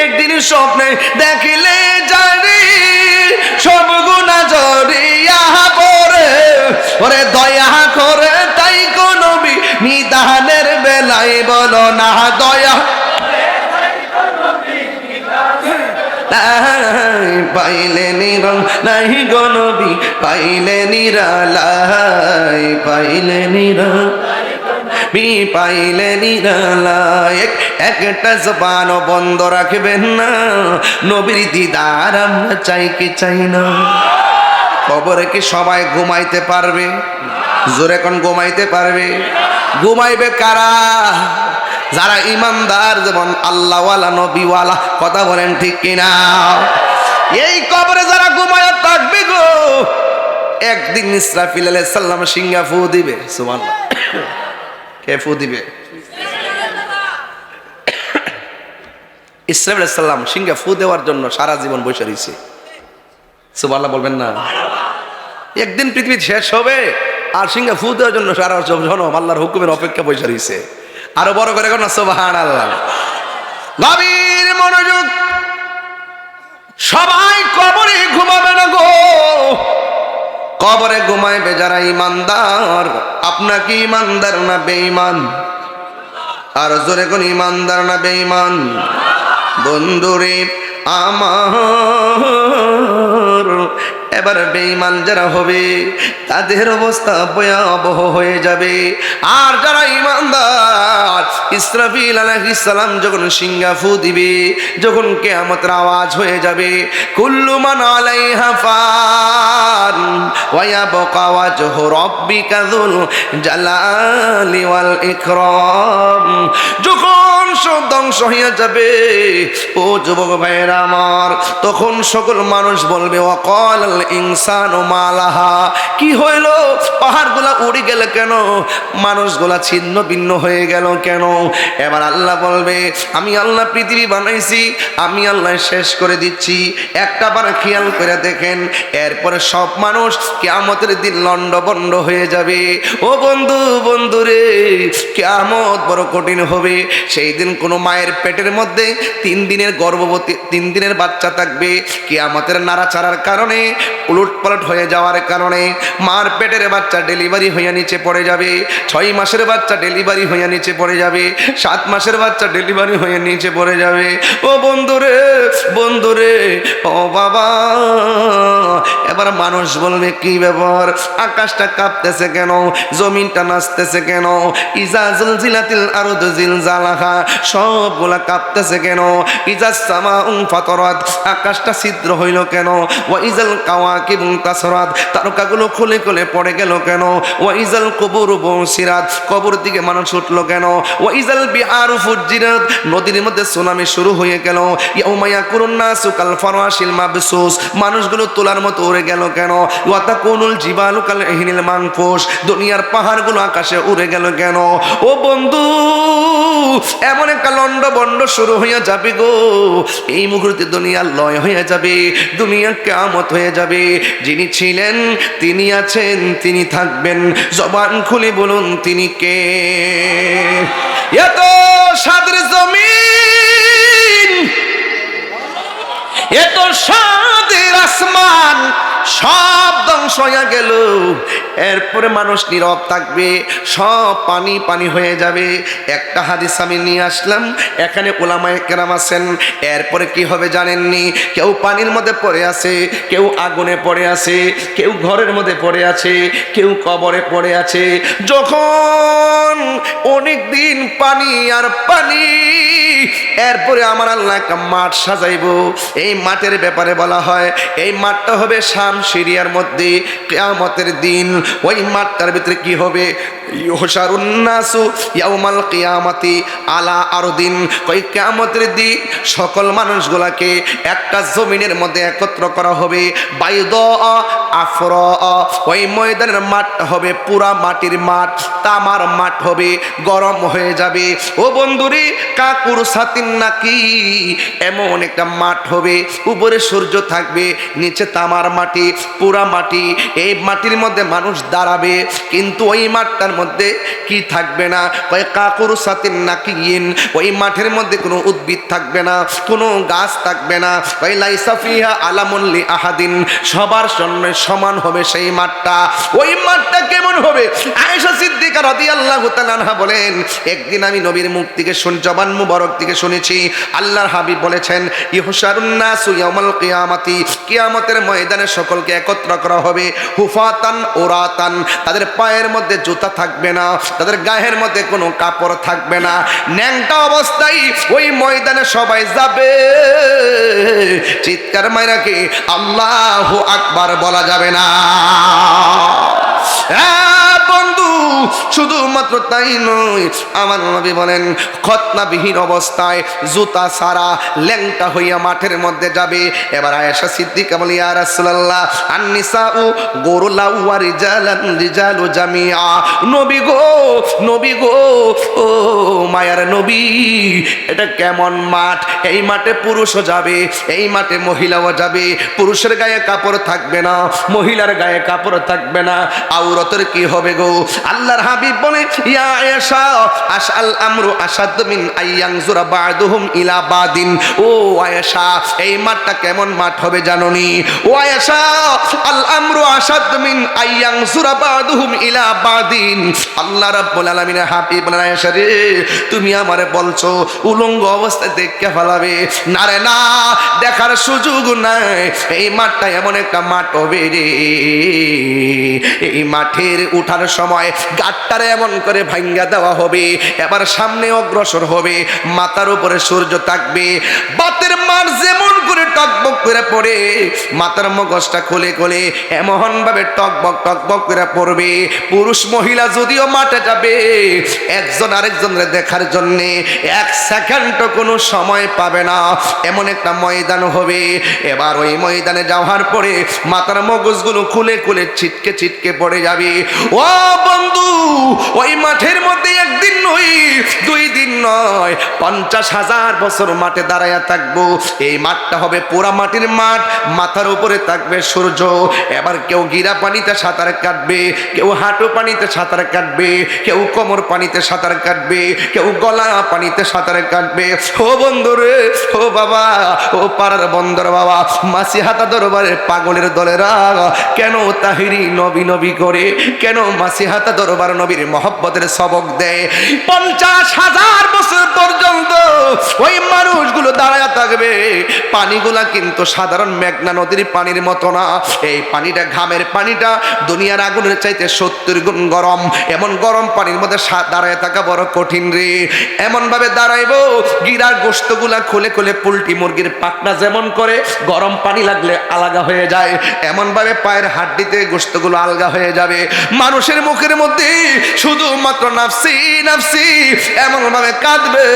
একদিন স্বপ্নে দেখিলে যারে, সব গুনাহ জড়িয়া পড়ে। ওরে দয়া করে তাই কোন নবী নিদানের বেলায় বলো না, দয়া পাইলে নিরং নাই গো নবী, পাইলে নিরালাই, পাইলে নিরালাই, পাইলে নিরালাই। একটা জবান বন্ধ রাখবেন না, নবীর দিদার আমরা চাই কি চাই না। কবরে কি সবাই ঘুমাইতে পারবে? জোরে কোন ঘুমাইতে পারবে? ঘুমাইবে কারা? যারা ইমানদার, যেমন আল্লাহওয়ালা নবীওয়ালা। কথা বলেন ঠিক কিনা? এই কবরে যারা ঘুমায় থাকবে গো, একদিন ইসরাফিল আলাইহিস সালাম সিংহা ফু দিবে। সুবহানাল্লাহ। কে ফু দিবে? ইসরাফিল আলাইহিস সালাম সিংহা ফু দেওয়ার জন্য সারা জীবন বসে রয়েছে। সুবহানাল্লাহ বলবেন না? একদিন পৃথিবী শেষ হবে, আর সিংহা ফু দেওয়ার জন্য সারা জনম আল্লাহর হুকুমের অপেক্ষা বসে রয়েছে। আরো বড় করে কোন সুবহানাল্লাহ। গভীর মনোযোগ, সবাই কবরে ঘুমাবে না গো। কবরে ঘুমাইবে যারা ইমানদার। আপনার কি ইমানদার না বেঈমান? আর জোরে কোন ইমানদার না বেঈমান? বন্ধুরে আমার, এবার বেঈমান যারা হবে তাদের অবস্থা ভয়াবহ হয়ে যাবে। আর যারা ইমানদার, ইসরাফিল আলাইহিস সালাম যখন সিংহা ফু দিবে, যখন কিয়ামতের আওয়াজ হয়ে যাবে, কুল্লু মান আলাইহা ফান ওয়া ইয়াবকা ওয়াজহু রাব্বিকা যুল জালালি ওয়াল ইকরাম। যখন সব ধ্বংস হয়ে যাবে ও যুবক ভাইয়েরা আমার, তখন সকল মানুষ বলবে ওয়াকাল ইনসানু মালাহা, কি হইল? পাহাড়গুলা উড়ে গেল কেন? মানুষগুলা ছিন্ন ভিন্ন হয়ে গেল কেন? এবার আল্লাহ বলবে, আমি আল্লাহ পৃথিবী বানাইছি, আমি আল্লাহ শেষ করে দিচ্ছি। একটা বার খেয়াল করে দেখেন, এরপরে সব মানুষ কিয়ামতের দিন লন্ডভন্ড হয়ে যাবে। ও বন্ধু, বন্ধুরে, কিয়ামত বড় কঠিন হবে। সেই দিন কোনো মায়ের পেটের মধ্যে 3 দিনের গর্ভবতী, 3 দিনের বাচ্চা থাকবে। কিয়ামতের নাড়াচাড়ার কারণে, উলট পালট হয়ে যাওয়ার কারণে মার পেটের বাচ্চা ডেলিভারি হইয়া নিচে পড়ে যাবে। 6 মাসের বাচ্চা ডেলিভারি হইয়া নিচে পড়ে যাবে। 7 মাসের বাচ্চা ডেলিভারি হয়ে নিচে পড়ে যাবে। ও বন্ধুরে, বন্ধুরে, ও বাবা, এবার মানুষ বলবে কি ব্যাপার? আকাশটা কাঁপতেছে কেন? জমিনটা নাচতেছে কেন? ইজা জুলজিলাতিল আরদু জিলজালাহা, সবগুলা কাঁপতেছে কেন? ইজা সামাউ ফাতারাত, আকাশটা ছিদ্র হইল কেন? ওয়া ইজাল কাওয়াকিবু তাসরাত, তারকাগুলো খুলে খুলে পড়ে গেল কেন? ওয়া ইজাল কুবুরু বুসিরাত, কবর দিকে মানুষ উঠলো কেন? ওয়া ইজাল বিহারু ফুজ্জিরাত, নদীর মধ্যে সুনামি শুরু হয়ে গেল। ইয়াউমা ইয়াকুনুন নাসু কাল ফারাশিল মাবসুস, মানুষগুলো তোলার মতো উড়ে গেল কেন? ওয়া তাকুনুল জিবালু কাল ইহনিল মানফুস, দুনিয়ার পাহাড়গুলো আকাশে উড়ে গেল কেন? ও বন্ধু, এমন একটা লন্ডভন্ড শুরু হয়ে যাবে গো। এই মুহূর্তে দুনিয়া লয় হয়ে যাবে, দুনিয়া কিয়ামত হয়ে যাবে। যিনি ছিলেন, তিনি আছেন, তিনি থাকবেন। জবান খুলে বলুন তিনি কে? এত সাদের জমিন, এত সাদের আসমান, সব ধ্বংস হয়ে গেল। এরপরে মানুষ নীরব থাকবে, সব পানি পানি হয়ে যাবে। একটা হাদিস আমি নিয়ে আসলাম, এখানে উলামায়ে কেরাম আছেন। এরপরে কি হবে জানেননি? কেউ পানির মধ্যে পড়ে আছে, কেউ আগুনে পড়ে আছে, কেউ ঘরের মধ্যে পড়ে আছে, কেউ কবরে পড়ে আছে। যখন অনেক দিন পানি আর পানি, এরপরে আমার আল্লাহ একটা মাঠ সাজাইবো। এই মাঠের ব্যাপারে বলা হয়, এই মাঠটা হবে শাম সিরিয়ার মধ্যে কিয়ামতের দিন। ওই মাঠটার ভিতরে কি হবে? ইউহশারুন নাসু ইয়াউমাল কিয়ামাতি আলা আরদিন, ওই কিয়ামতের দিন সকল মানুষগুলাকে একটা জমিনের মধ্যে একত্র করা হবে। বাইদা, আফরা, ওই ময়দানের মাঠ হবে পুরা মাটির মাঠ, তামার মাঠ হবে, গরম হয়ে যাবে। ও বন্ধুরে, কাকুর সাতিন নাকি এমন একটা মাঠ হবে, উপরে সূর্য থাকবে, নিচে তামার মাটি, পুরা মাটি। এই মাটির মধ্যে মানুষ দাঁড়াবে, কিন্তু ওই মাঠটার মধ্যে কি থাকবে না, ওই কাকুর সাতিন নাকি, ওই মাঠের মধ্যে কোনো উদ্ভিদ থাকবে না, কোনো গাছ থাকবে না। ওই লাইসা ফিহা আলামুন লি আহাদিন, সবার জন্য সমান হবে সেই মাঠটা। ওই মাঠটা কেমন হবে? আয়েশা সিদ্দিকা রাদিয়াল্লাহু তাআলা আনহা বলেন, একদিন আমি নবীর মুখ থেকে জবান মুবারক থেকে শুনেছি, আল্লাহর হাবিব বলেছেন, ইহশারুন নাসু ইয়াউমাল কিয়ামাতি, কিয়ামতের ময়দানে সকলকে একত্র করা হবে, হুফাতান ওরাতান, তাদের পায়ের মধ্যে জুতা থাকবে না, তাদের গায়ের মধ্যে কোনো কাপড় থাকবে না, ন্যাংটা অবস্থায় ওই ময়দানে সবাই যাবে। চিৎকার মাইরাকে আল্লাহু আকবার বলা যাবে না। বন্ধু, শুধুমাত্র তাই নয়, আমার নবী বলেন, খতনাবিহীন অবস্থায় জুতা সারা ল্যাংটা হইয়া মাঠের মধ্যে যাবে। এবার আয়েশা সিদ্দিকা বলি, ইয়া রাসূলুল্লাহ, আন-নিসাউ গুরুলাউ ওয়া রিজালান রিজালু জামিআ। নবী গো, নবী গো, ও মায়ার নবী, এটা কেমন মাঠ? এই মাঠে পুরুষও যাবে, এই মাঠে মহিলাও যাবে। পুরুষের গায়ে কাপড় থাকবে না, মহিলার গায়ে কাপড় থাকবে না, আওরাতের কি হবে গো? আল্লাহর হাবিব বলে, ইয়া আয়েশা, আশআল আমরু আশাদ মিন আইয়ানজুরা বা'দুহুম ইলা বাদিন। ও আয়েশা, এই মাঠটা কেমন মাঠ হবে জানোনি? ও আয়েশা, আল আমরু আশাদ মিন আইয়ানজুরা বা'দুহুম ইলা বাদিন। আল্লাহ রাব্বুল আলামিনের হাবিব বলেন, আয়েশা রে, তুমি আমারে বলছো উলঙ্গ অবস্থায় দেখে ফেলাবে? না রে না, দেখার সুযোগ নাই। এই মাঠটা এমন একটা মাঠ হবে রে, এই মাঠের উঠার সময় গাট্টারে এমন করে ভাঙ্গা দেওয়া হবে, এবার সামনে অগ্রসর হবে, মাথার উপরে সূর্য থাকবে, বাতের মার যেমন করে টকবক করে পড়ে, মাথার মগজটা খুলে খুলে এমন ভাবে টকবক করে পড়বে। পুরুষ মহিলা যদিও মাঠে যাবে, একজন আরেকজনের দেখার জন্য এক সেকেন্ড কোনো সময় পাবে না, এমন একটা ময়দান হবে। এবার ওই ময়দানে যাওয়ার পরে মাথার মগজগুলো খুলে খুলে ছিটকে ছিটকে পড়ে যাবে। ও বন্ধু, ওই মাঠের মধ্যে একদিন নয়, 2 দিন নয়, 50,000 বছর মাঠে দাঁড়ায়া থাকবো। এই মাঠটা হবে পুরা মাটির মাঠ, মাথার উপরে থাকবে সূর্য। এবার কেউ গিরা পানিতে সাঁতার কাটবে, কেউ হাঁটু পানিতে সাঁতার কাটবে, কেউ কোমর পানিতে সাঁতার কাটবে, কেউ গলা পানিতে সাঁতার কাটবে। ও বন্ধু রে, ও বাবা, ও পাড়ার বন্দর বাবা, মাসি হাতা দরবারের পাগলের দলেরা কেন তাহিরি নবী নবী করে, কেন মাসি হাতা দরবার নবীর মহব্বতের সবক দেয়? 50,000 বছর পর্যন্ত ওই মানুষগুলো দাঁড়ায় থাকবে। পানিগুলা কিন্তু সাধারণ মেঘনা নদীর পানির মতো না, এই পানিটা ঘামের পানিটা দুনিয়ার আগুনের চাইতে 70 গুণ গরম। এমন গরম পানির মধ্যে দাঁড়ায় থাকা বড় কঠিন রে। এমন ভাবে দাঁড়াইবো, গিরার গোশতগুলা খুলে খুলে পোল্ট্রি মুরগির পাখনা যেমন করে গরম পানি লাগলে আলাদা হয়ে যায়, এমন ভাবে পায়ের হাড্ডিতে গোশতগুলো আলগা হয়ে যাবে। মানুষের মুখের মধ্যে শুধুমাত্র নাফসি নাফসি এমন ভাবে কাঁদবে,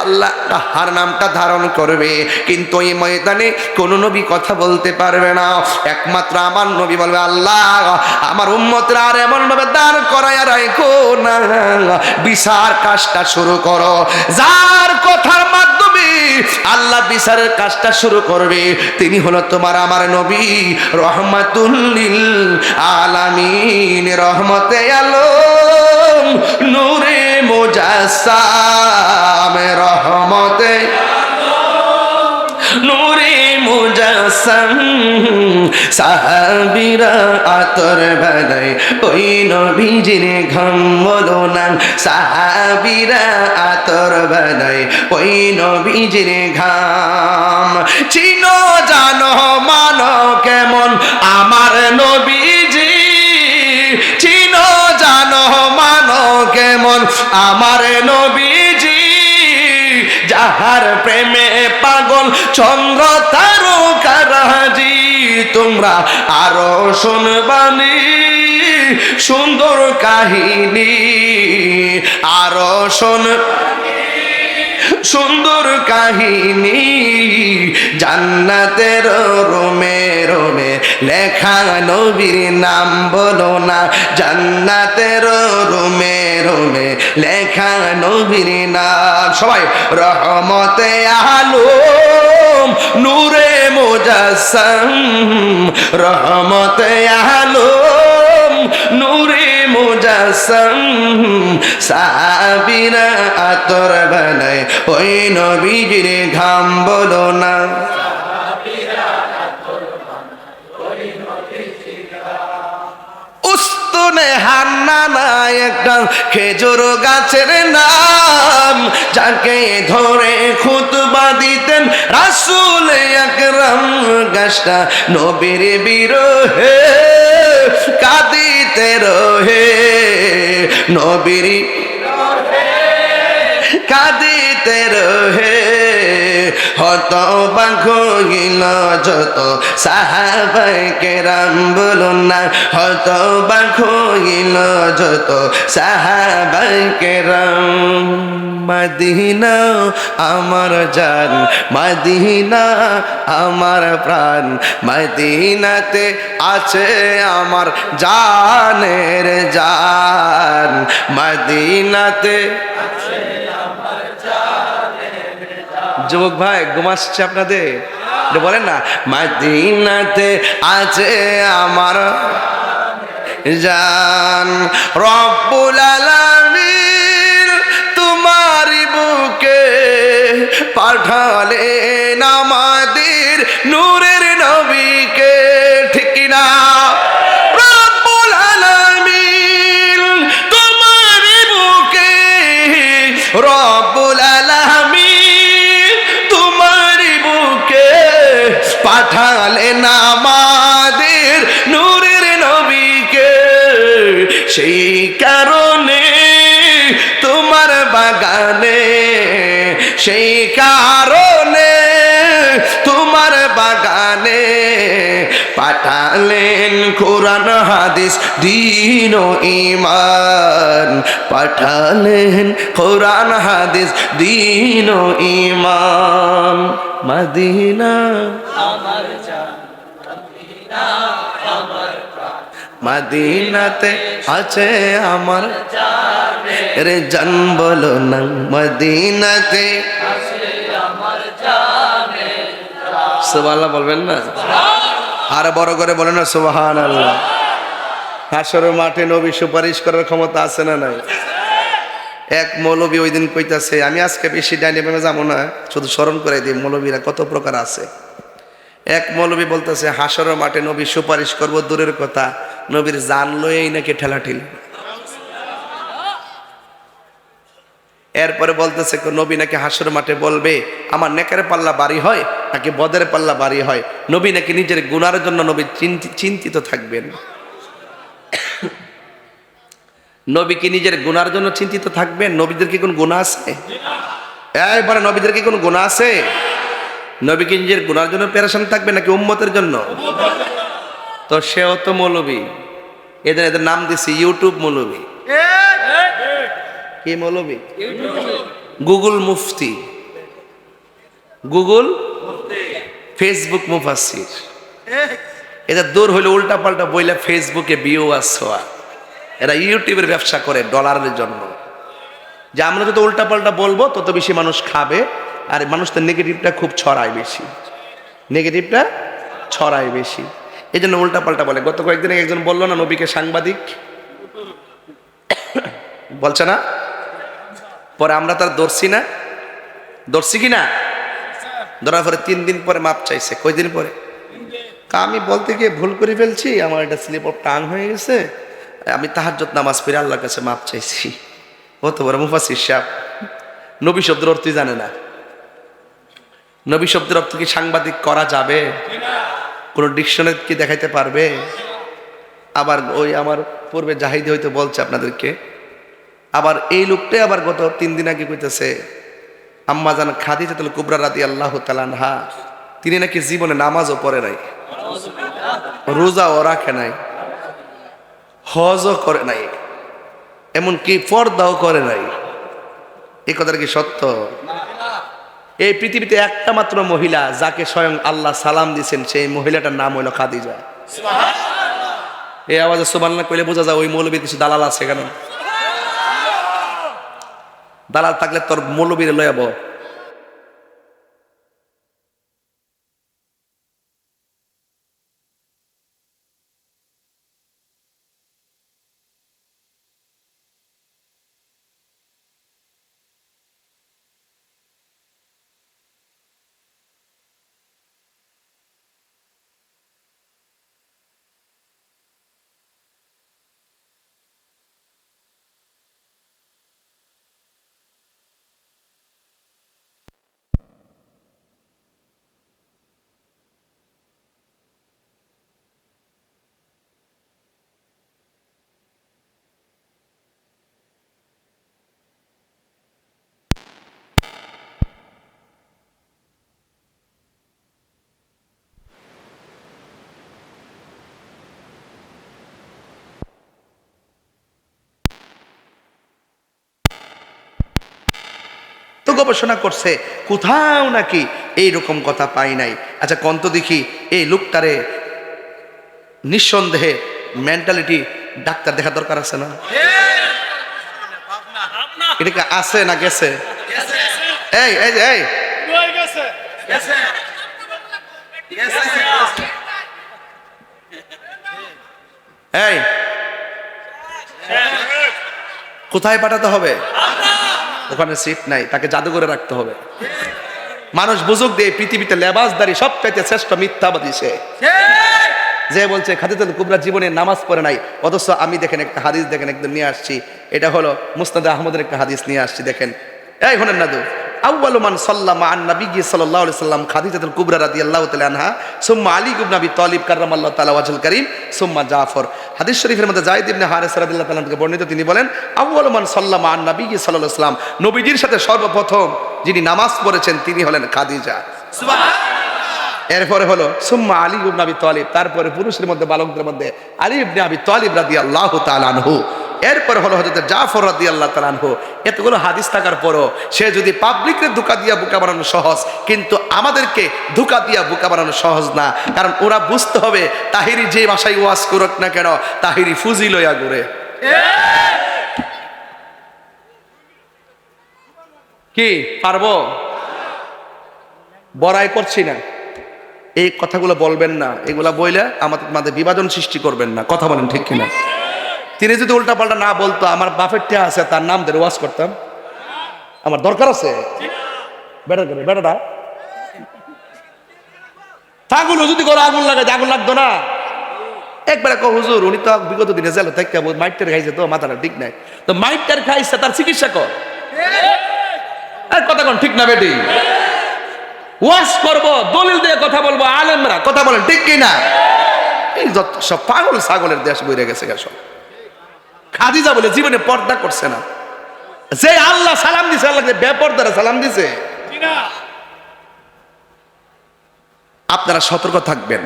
আল্লাহ তাহার নামটা ধারণ করবে, কিন্তু এই ময়দানে কোন নবী কথা বলতে পারবে না। একমাত্র আমার নবী বলবে, আল্লাহ আমার উম্মতরা আর এমন ভাবে দাঁড় করায় রাখো না, বিচার কাজটা শুরু করো। যার কথার মাধ্যমে আল্লাহ বিচারের কাজটা শুরু করবে, তিনি হলো তোমার আমার নবী, রহমাতুল লিল আলামিন, রহমতে আলম, নূরে মুজাসসাম, রহমতে নূরে মুজাসসাম। সাহাবীরা আতর বানায় ওই নবীজির ঘাম বলো না, সাহাবীরা আতর বানায় ওই নবীজির ঘাম। চিনো জানো মানো কেমন আমার নবীজি, চিনো জানো মানো কেমন আমার নবীজি, যাহার প্রেমে পাগল চন্দ্র তারকারাজি। তোমরা আরো শুনবানি সুন্দর কাহিনী, আরো সুন্দর কাহিনী, জান্নাতের রোমে রোমে লেখা নবীর নাম বলো না, জান্নাতের রুমে রুমে লেখা নবীর নাম। সবাই রহমতে আলম নূরে মুজাসসাম, রহমতে আলম নূরে মুজাসসাম, সাহাবীরা আতর বানায় ওই নবীজির ঘাম বলো না। উস্তুনে হান্নানা একটা খেজুর গাছের নাম, যাকে ধরে খুতবা দিতেন রাসূল আকরাম। গাছটা নবীর বিরহে কাঁদিতে রহে, নবীর কাঁদিতে রহে। হতবাক হইল যত সাহাবায়ে কেরাম বলুন না, হতবাক হইল যত সাহাবায়ে কেরাম। মদিনা আমার জান, মদিনা আমার প্রাণ, মদিনাতে আছে আমার জানের জান, মদিনাতে। যুবক ভাই ঘুমাচ্ছে আপনাদের, বলেন না মদিনাতে আছে আমার জান। রব্বুল আলামিন তোমারই বুকে পাঠালেন আমাদের নূরের নবীকে, ঠিক না? রব্বুল আলামিন তোমারই বুকে, রব্বুল আলামিন তোমারই বুকে পাঠালেন আমাদের নূরের নবীকে। সেই কারণে তোমার বাগানে, সেই কারণে তোমার বাগানে পাঠালেন কোরআন হাদিস দ্বীন ও ঈমান, পাঠালেন কোরআন হাদিস দ্বীন ও ঈমান। মদিনা আমার জান, মদিনা আমার প্রাণ, মদিনাতে আছে আমার জানের জান বলো না, মদিনাতে আছে আমার জানের জান। সুবহানাল্লাহ বলবেন না? আর বড় করে বলেন না সুবহানাল্লাহ। হাসরের মাঠে নবী সুপারিশ করার ক্ষমতা আছে না নাই? এক মৌলবী ওই দিন কইতাছে, আমি আজকে বেশি ডাইনামিকে যাবো না, শুধু স্মরণ করে দিই মৌলবীরা কত প্রকার আছে। এক মৌলবী বলতেছে হাসরের মাঠে নবী সুপারিশ করব দূরের কথা, নবীর জান লয়েই নাকি ঠেলাঠেলি। এরপরে বলতেছে নবী নাকি হাসরের মাঠে বলবে আমার নেকের পাল্লা বাড়ি হয় নাকি বদের পাল্লা বাড়ি হয়, নবী নাকি নিজের গুনার জন্য নবী চিন্তিত থাকবেন। নবী কি নিজের গুনার জন্য চিন্তিত থাকবেন? নবীদের কি কোন গুনাহ আছে? এইবারে নবীদের কি কোন গুনাহ আছে? নবী কি নিজের গুনার জন্য পেরেশান থাকবে নাকি উম্মতের জন্য? তো সেও তো মৌলবী, এদের নাম দিছি ইউটিউব মৌলবী। কি মৌলবী? গুগল মুফতি, গুগল ফেসবুক মুফাসসির। এদের দূর হইলে উল্টা পাল্টা বইলা ফেসবুকে ভিউয়ার্স হওয়া। এরা ইউটিউবের ব্যবসা করে ডলারের জন্য, যে আমরা যত উল্টা পাল্টা বলবো তত বেশি মানুষ খাবে, আর মানুষ তো নেগেটিভটা খুব ছড়ায় বেশি, নেগেটিভটা ছড়ায় বেশি, এই জন্য উল্টা পাল্টা বলে। গত কয়েকদিন একজন বললো না নবীকে সাংবাদিক বলছে না, পরে আমরা তার ধরছি না, ধরছি কি না? ধরার পরে 3 দিন পরে মাপ চাইছে। কয়দিন পরে? আমি বলতে গিয়ে ভুল করে ফেলছি, আমার এটা স্লিপ অফ টাং হয়ে গেছে, আমি তাহাজ্জুদ নামাজ পড়ে আল্লাহর কাছে মাপ চাইছি। কত বড় মুফাসসির সাহেব। নবী শব্দের অর্থই জানে না। নবী শব্দের অর্থ কি সাংবাদিক করা যাবে? কোন ডিকশনারি কি দেখাইতে পারবে? আবার ওই আমার পূর্বে জাহিদি হয়তো বলছে আপনাদেরকে, আবার এই লোকটাই আবার গত 3 দিন আগে কইতেছে আম্মা জান খাদিজাতুল কুবরা রাদিয়াল্লাহু তাআলা আনহা, তিনি নাকি জীবনে নামাজও পড়ে নাই, রোজাও রাখে নাই, হজও করে নাই, এমনকি পর্দাও করে নাই। এই কথাটা কি সত্য? এই পৃথিবীতে একটা মাত্র মহিলা যাকে স্বয়ং আল্লাহ সালাম দিয়েছেন, সেই মহিলাটার নাম হলো খাদিজা। এই আওয়াজে সুবহানাল্লাহ কইলে বোঝা যায় ওই মৌলবীর কিছু দালাল আছে কেন। দালাল থাকলে তোর মৌলবীরে লয়ে যাবো। তো গবেষণা করছে কোথাও নাকি এইরকম কথা পাই নাই। আচ্ছা কন্ত দেখি এই লোকটারে নিঃসন্দেহে মেন্টালিটি ডাক্তার দেখা দরকার আছে না? এটা কি আছে না গেছে? এই এই যে এই এই কোথায় পাঠাতে হবে? ওখানে সিট নাই, তাকে জাদু করে রাখতে হবে। মানুষ বুঝুক দিয়ে পৃথিবীতে লেবাসদারি সব চাইতে শ্রেষ্ঠ মিথ্যাবাদী সে, যে বলছে খাদিজাতুল কুবরা জীবনে নামাজ পড়ে নাই, অথচ আমি দেখেন একটা হাদিস দেখেন একদম নিয়ে আসছি, এটা হলো মুসনাদ আহমদের একটা হাদিস নিয়ে আসছি দেখেন। এই হলেন না দু আউয়ালু মান সাল্লামা আন নবী সাল্লাল্লাহু আলাইহি সাল্লাম খাদিজাতুল কুবরা রাদিয়াল্লাহু তাআলা আনহা সুম্মা আলী ইবনে আবি তালিব কাররামাল্লাহু তাআলা ওয়াজহুল কারীম সুম্মা জাফর। হাদিস শরীফের মধ্যে যায়েদ ইবনে হারিস রাদিয়াল্লাহু তাআলা থেকে বর্ণিত, তিনি বলেন আউয়ালু মান সাল্লামা আন নবী সাল্লাল্লাহু আলাইহি সাল্লাম, নবীজির সাথে সর্বপ্রথম যিনি নামাজ পড়েছেন তিনি হলেন খাদিজা। সুবহানাল্লাহ। এরপরে হলো সুম্মা আলী ইবনে আবি তালিব, তারপরে পুরুষের মধ্যে বালকদের মধ্যে আলী ইবনে আবি তালিব রাদিয়াল্লাহু তাআলা আনহু, এরপরে হলো হযরত জাফর রাদিয়াল্লাহু তাআলা আনহু। এতগুলো হাদিস থাকার পরও সে যদি পাবলিককে ধোঁকা দিয়া বোকা বানানো সহজ, কিন্তু আমাদেরকে ধোঁকা দিয়া বোকা বানানো সহজ না। কারণ ওরা বুঝতে হবে তাহিরি যে ভাষায় ওয়াজ করুক না কেন, তাহিরি ফুজি লইয়া ঘুরে। কি পারবো? বড়াই করছি না, এই কথাগুলো বলবেন না, এগুলা বইলে আমাদের মাঝে বিভাজন সৃষ্টি করবেন না। কথা বলেন ঠিক কিনা? তিনি যদি উল্টা পাল্টা না বলতো, আমার বাপের টিয়া আছে তার নাম ধরে ওয়াজ করতাম? আমার দরকার আছে? বেটা করে বেটাটা ছাগল যদি করে আগুন লাগায়, আগুন লাগতো না? একবারে কো হুজুর উনি তো বিগত দিনে জেলে থেকে মাইটার খাইছে, তো মাথাটা ঠিক নাই, তো মাইটার খাইছে তার চিকিৎসা কর। কথা কোন ঠিক না বেটি? ওয়াজ করবো, দলিল দিয়ে কথা বলবো, আলেমরা কথা বলেন ঠিক কিনা? এই যত সব পাগল ছাগলের দেশ বইরে গেছে সব। খাদিজা বলে জীবনে পর্দা করছে না, যে আল্লাহ সালাম দিছে, আল্লাহকে বেপরদারা সালাম দিছে। আপনারা সতর্ক থাকবেন।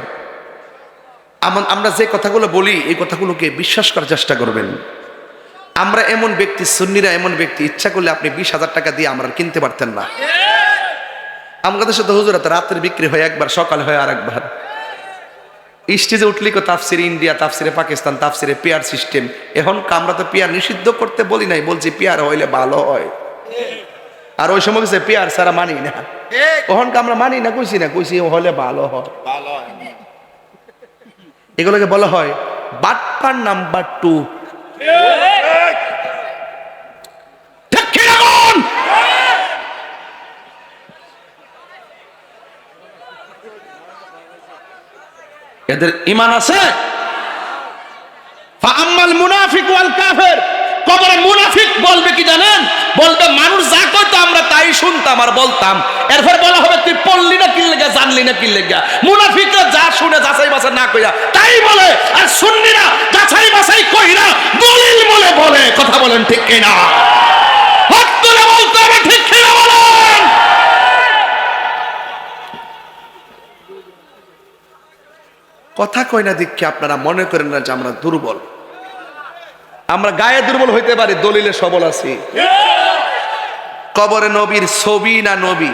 আমরা যে কথাগুলো বলি এই কথাগুলোকে বিশ্বাস করার চেষ্টা করবেন। আমরা এমন ব্যক্তি, সুন্নিরা এমন ব্যক্তি, ইচ্ছা করলে আপনি 20,000 টাকা দিয়ে আমরা কিনতে পারতেন না। আমাদের সাথে হুজুরাতে রাত্রে বিক্রি হয় একবার, সকালে হয় আর একবার। স্টেজে উঠলি কো তাফসির ইন্ডিয়া, তাফসিরে পাকিস্তান, তাফসিরে পেয়ার সিস্টেম। এখন আমরা তো পেয়ার নিষিদ্ধ করতে বলি নাই, বলছি পেয়ার হইলে ভালো হয়। আর ওই সময় কিছু পেয়ার ছাড়া মানি না, তখন আমরা মানি না, কইছি না, কইছি হলে ভালো হয়। এগুলোকে বলা হয় বাটপার নাম্বার 2। এদের ঈমান আছে? ফাআম্মাল মুনাফিক ওয়াল কাফির, কবরে মুনাফিক বলবে কি জানেন? বলবে মানুষ যা কইতো আমরা তাই শুনতাম আর বলতাম। এরপর বলা হবে তুই পড়লি না কি লাগা, জানলি না কি লাগা। মুনাফিকরা যা শুনে যাচাই বাছাই না কইরা তাই বলে, আর সুন্নিরা যাচাই বাছাই কইরা দলিল বলে বলে। কথা বলেন ঠিক কিনা? হক তুলে বলতে হবে, ঠিক কিনা বলেন? কথা কয় না দেখি আপনারা মনে করেন না যে আমরা দুর্বল। আমরা গায়ে দুর্বল হইতে পারি, দলিলে সবল আছি। কবরে নবীর ছবি না নবী?